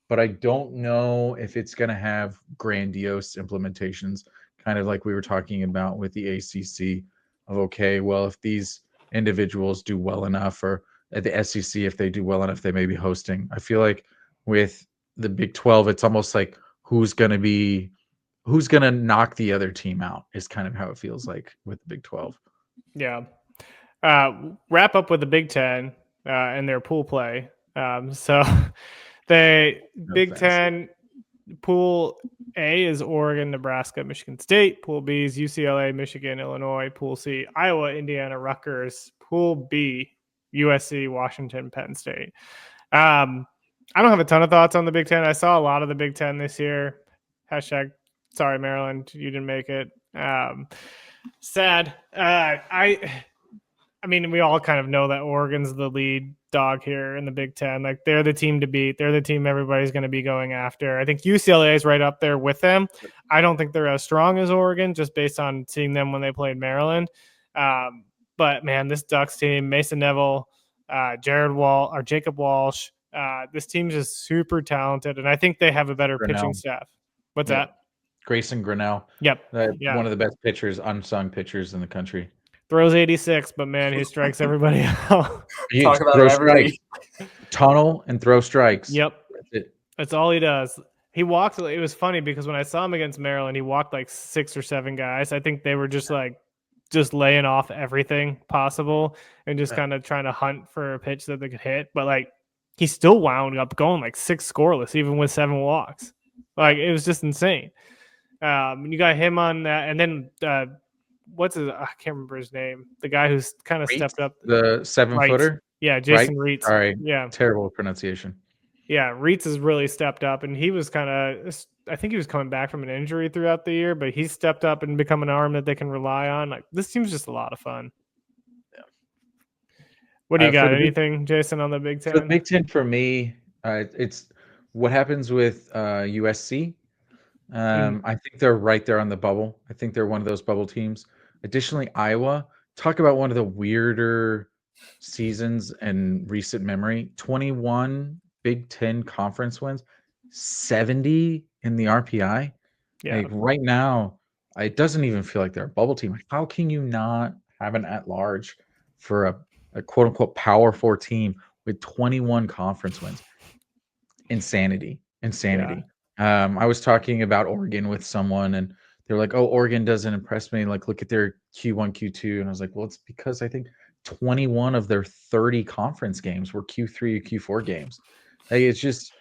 but I don't know if it's going to have grandiose implementations, kind of like we were talking about with the ACC of, okay, well, if these individuals do well enough, or at the SEC, if they do well enough, they may be hosting. I feel like with the Big 12, it's almost like who's going to knock the other team out is kind of how it feels like with the Big 12. Yeah. Wrap up with the Big Ten and their pool play. So Big Ten pool A is Oregon, Nebraska, Michigan State. Pool B is UCLA, Michigan, Illinois. Pool C, Iowa, Indiana, Rutgers. Pool B, USC, Washington, Penn State. I don't have a ton of thoughts on the Big Ten. I saw a lot of the Big Ten this year. Hashtag sorry, Maryland, you didn't make it. Sad. I mean, we all kind of know that Oregon's the lead dog here in the Big Ten. Like, they're the team to beat. They're the team everybody's going to be going after. I think UCLA is right up there with them. I don't think they're as strong as Oregon, just based on seeing them when they played Maryland. But man, this Ducks team, Mason Neville, Jacob Walsh, this team's just super talented, and I think they have a better pitching staff. What's that? Grayson Grinnell. Yep. One of the best pitchers, unsung pitchers in the country. Throws 86, but man, he strikes everybody out. Talk about it every week. Tunnel and throw strikes. Yep. That's all he does. He walked. It was funny because when I saw him against Maryland, he walked like 6 or 7 guys. I think they were just laying off everything possible and just kind of trying to hunt for a pitch that they could hit. But like, he still wound up going like 6 scoreless, even with 7 walks. Like it was just insane. You got him on that, and then what's his? I can't remember his name. The guy who's kind of stepped up. The 7-footer, Yeah, right? Jason Reitz. Sorry, Yeah, terrible pronunciation. yeah, Reitz has really stepped up, and he was kind of. I think he was coming back from an injury throughout the year, but he's stepped up and become an arm that they can rely on. Like this team's just a lot of fun. Yeah. What do you got? For Anything, Jason, on the Big Ten? the Big Ten for me, it's what happens with USC. I think they're right there on the bubble. I think they're one of those bubble teams. Additionally, Iowa, talk about one of the weirder seasons in recent memory. 21 Big Ten conference wins, 70 in the RPI. Yeah, Like right now, it doesn't even feel like they're a bubble team. Like, how can you not have an at-large for a quote-unquote Power 4 team with 21 conference wins? Insanity. I was talking about Oregon with someone, and they're like, "Oh, Oregon doesn't impress me. Like, look at their Q1, Q2." And I was like, "Well, it's because I think 21 of their 30 conference games were Q3 or Q4 games. Like, it just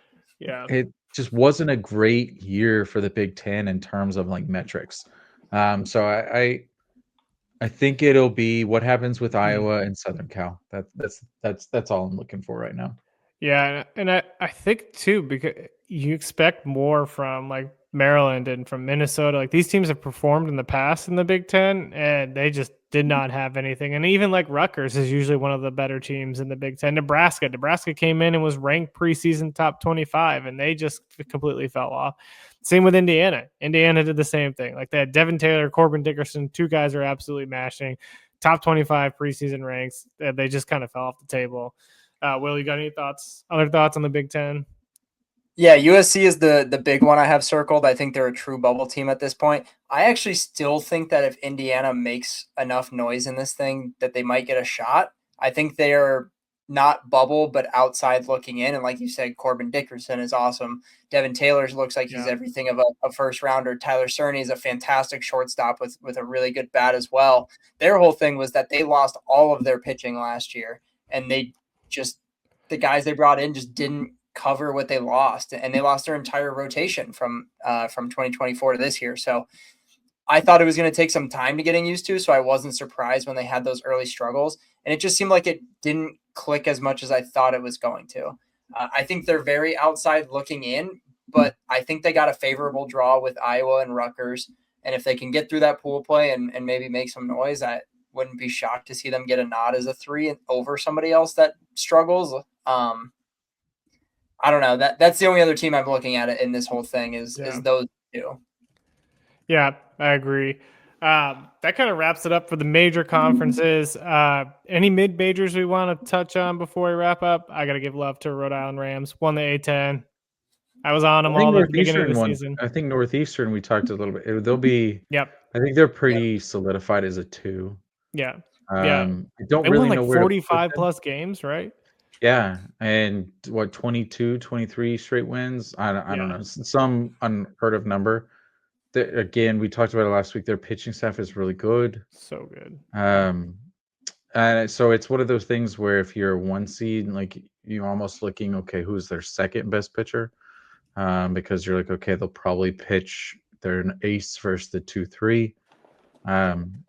wasn't a great year for the Big Ten in terms of like metrics. So I think it'll be what happens with Iowa and Southern Cal. That's all I'm looking for right now. Yeah, and I think too, because you expect more from like Maryland and from Minnesota. Like these teams have performed in the past in the Big Ten, and they just did not have anything. And even like Rutgers is usually one of the better teams in the Big Ten. Nebraska came in and was ranked preseason top 25, and they just completely fell off. Same with Indiana. Indiana did the same thing. Like they had Devin Taylor, Corbin Dickerson, two guys are absolutely mashing. Top 25 preseason ranks. They just kind of fell off the table. Will, you got any other thoughts on the Big Ten? Yeah, USC is the big one I have circled. I think they're a true bubble team at this point. I actually still think that if Indiana makes enough noise in this thing, that they might get a shot. I think they are not bubble, but outside looking in. And like you said, Corbin Dickerson is awesome. Devin Taylor looks like he's everything of a first rounder. Tyler Cerny is a fantastic shortstop with a really good bat as well. Their whole thing was that they lost all of their pitching last year, and the guys they brought in just didn't cover what they lost, and they lost their entire rotation from 2024 to this year. So I thought it was going to take some time to getting used to, so I wasn't surprised when they had those early struggles, and it just seemed like it didn't click as much as I thought it was going to. I think they're very outside looking in, but I think they got a favorable draw with Iowa and Rutgers, and if they can get through that pool play and maybe make some noise, I wouldn't be shocked to see them get a nod as a 3 over somebody else that struggles. I don't know. That's the only other team I'm looking at it in this whole thing is those two. Yeah, I agree. That kind of wraps it up for the major conferences. Any mid majors we want to touch on before we wrap up? I got to give love to Rhode Island Rams. Won the A10. I was on them all the beginning of the season. I think Northeastern, we talked a little bit. They'll be. Yep. I think they're pretty solidified as a 2. Yeah. I don't they really won know like where 45 plus games, right? Yeah, and what 22, 23 straight wins? I don't know. Some unheard of number. Again, we talked about it last week. Their pitching staff is really good. So good. And so it's one of those things where if you're a 1 seed, like you're almost looking, okay, who's their second best pitcher? Because you're like, okay, they'll probably pitch. They're an ace versus the 2-3.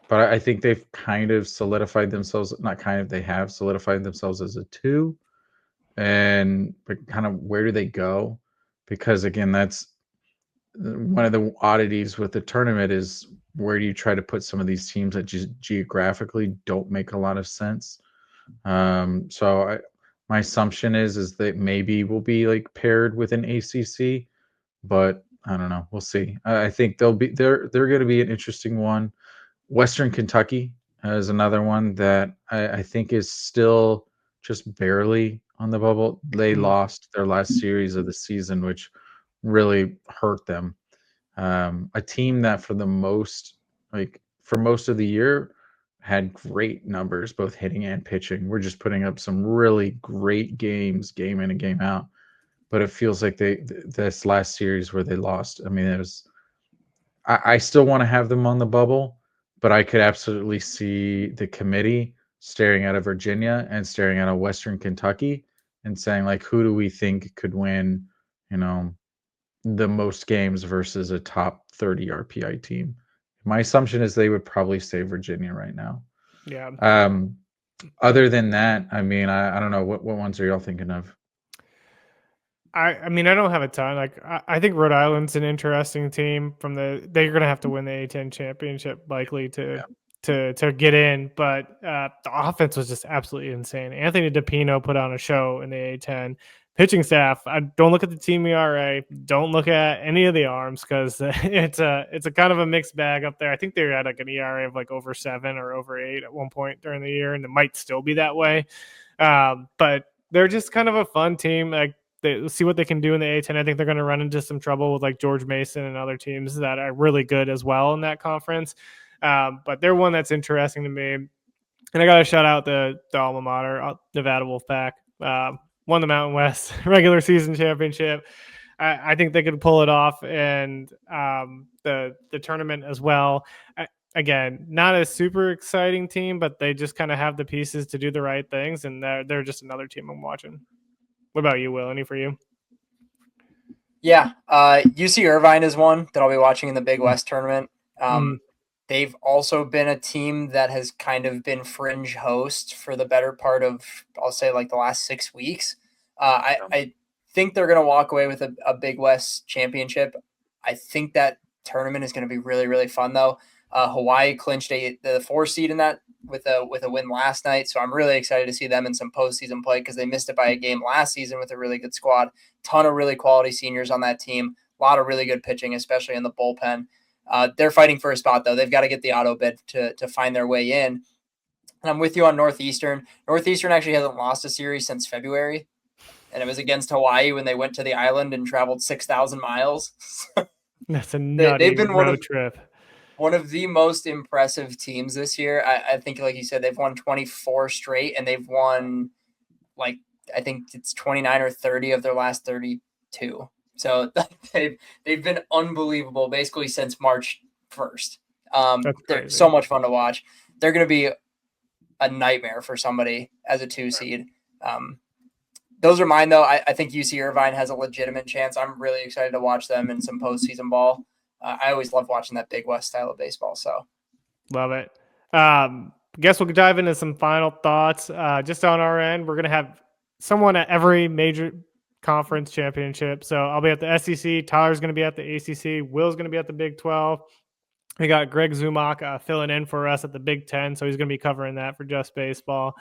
But I think they've kind of solidified themselves. Not kind of, they have solidified themselves as a 2. But kind of where do they go? Because again, that's one of the oddities with the tournament is where do you try to put some of these teams that just geographically don't make a lot of sense. So my assumption is that maybe we'll be like paired with an ACC, but I don't know. We'll see. I think they're going to be an interesting one. Western Kentucky is another one that I think is still just barely on the bubble. They lost their last series of the season, which really hurt them. A team that for most of the year had great numbers, both hitting and pitching. We're just putting up some really great games, game in and game out. But it feels like this last series where they lost. I mean, it was. I still want to have them on the bubble, but I could absolutely see the committee staring at a Virginia and staring at a Western Kentucky and saying, like, who do we think could win, the most games versus a top 30 RPI team. My assumption is they would probably say Virginia right now. Yeah. Other than that, I mean, I don't know. What ones are y'all thinking of? I mean, I don't have a ton. Like, I think Rhode Island's an interesting team. They're going to have to win the A10 championship likely to get in. But the offense was just absolutely insane. Anthony DePino put on a show in the A10. Pitching staff, I don't look at the team ERA. Don't look at any of the arms because it's a kind of a mixed bag up there. I think they had like an ERA of like over 7 or over 8 at one point during the year, and it might still be that way. But they're just kind of a fun team. Like, they see what they can do in the A10. I think they're going to run into some trouble with like George Mason and other teams that are really good as well in that conference. But they're one that's interesting to me. And I got to shout out the alma mater, Nevada Wolfpack. Won the Mountain West regular season championship. I think they could pull it off, and the tournament as well. Again, not a super exciting team, but they just kind of have the pieces to do the right things, and they're just another team I'm watching. What about you, Will? Any for you? Yeah, UC Irvine is one that I'll be watching in the Big West tournament. They've also been a team that has kind of been fringe host for the better part of, I'll say, like the last 6 weeks. I think they're going to walk away with a Big West championship. I think that tournament is going to be really, really fun, though. Hawaii clinched the 4 seed in that with a win last night, so I'm really excited to see them in some postseason play because they missed it by a game last season with a really good squad. Ton of really quality seniors on that team. A lot of really good pitching, especially in the bullpen. They're fighting for a spot, though. They've got to get the auto bid to find their way in. And I'm with you on Northeastern. Northeastern actually hasn't lost a series since February, and it was against Hawaii when they went to the island and traveled 6,000 miles. That's a nutty road trip. One of the most impressive teams this year. I think, like you said, they've won 24 straight, and they've won, like, I think it's 29 or 30 of their last 32. So they've been unbelievable basically since March 1st. They're so much fun to watch. They're going to be a nightmare for somebody as a 2 seed. Those are mine, though. I think UC Irvine has a legitimate chance. I'm really excited to watch them in some postseason ball. I always love watching that Big West style of baseball. So love it. Guess we'll dive into some final thoughts. Just on our end, we're going to have someone at every major conference championship. So I'll be at the SEC. Tyler's going to be at the ACC. Will's going to be at the Big 12. We got Greg Zumock filling in for us at the Big 10, so he's going to be covering that for Just Baseball.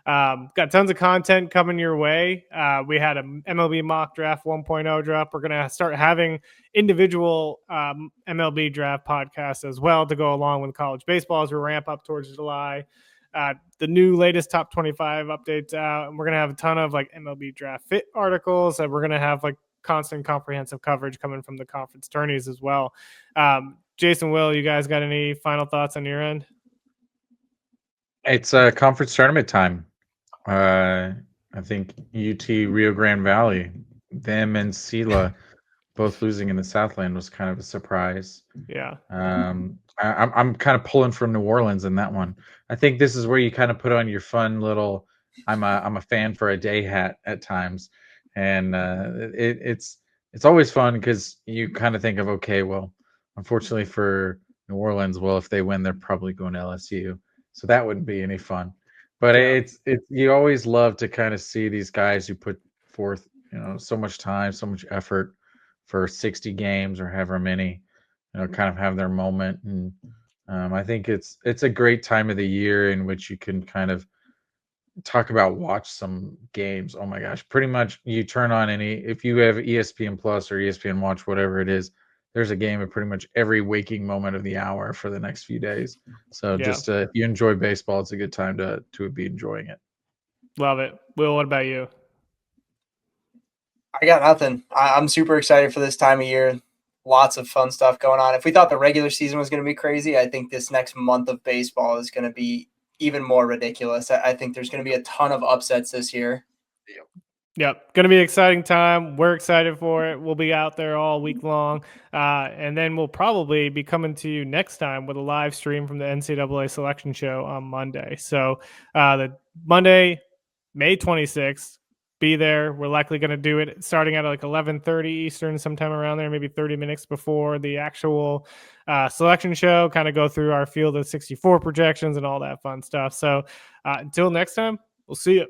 Got tons of content coming your way. We had a MLB mock draft 1.0 drop. We're going to start having individual MLB draft podcasts as well to go along with college baseball as we ramp up towards July. The new latest top 25 updates out, and we're going to have a ton of like MLB draft fit articles, and we're going to have like constant comprehensive coverage coming from the conference tourneys as well. Jason, Will, you guys got any final thoughts on your end? It's conference tournament time. I think UT Rio Grande Valley, them and Sela both losing in the Southland was kind of a surprise. Yeah. I'm kind of pulling from New Orleans in that one. I think this is where you kind of put on your fun little I'm a fan for a day hat at times. And it's always fun because you kind of think of, okay, well, unfortunately for New Orleans, well, if they win, they're probably going to LSU. So that wouldn't be any fun. But it's you always love to kind of see these guys who put forth, so much time, so much effort for 60 games or however many, kind of have their moment. And I think it's a great time of the year in which you can kind of talk about watch some games. Oh my gosh, pretty much you turn on if you have ESPN Plus or ESPN Watch, whatever it is, there's a game at pretty much every waking moment of the hour for the next few days. So just if you enjoy baseball, it's a good time to be enjoying it. Love it. Will, what about you? I got nothing. I'm super excited for this time of year. Lots of fun stuff going on. If we thought the regular season was going to be crazy, I think this next month of baseball is going to be even more ridiculous. I think there's going to be a ton of upsets this year. Yep. Going to be an exciting time. We're excited for it. We'll be out there all week long. And then we'll probably be coming to you next time with a live stream from the NCAA selection show on Monday. So the Monday, May 26th, be there. We're likely going to do it starting at like 11:30 Eastern, sometime around there, maybe 30 minutes before the actual selection show, kind of go through our field of 64 projections and all that fun stuff. So until next time, we'll see you.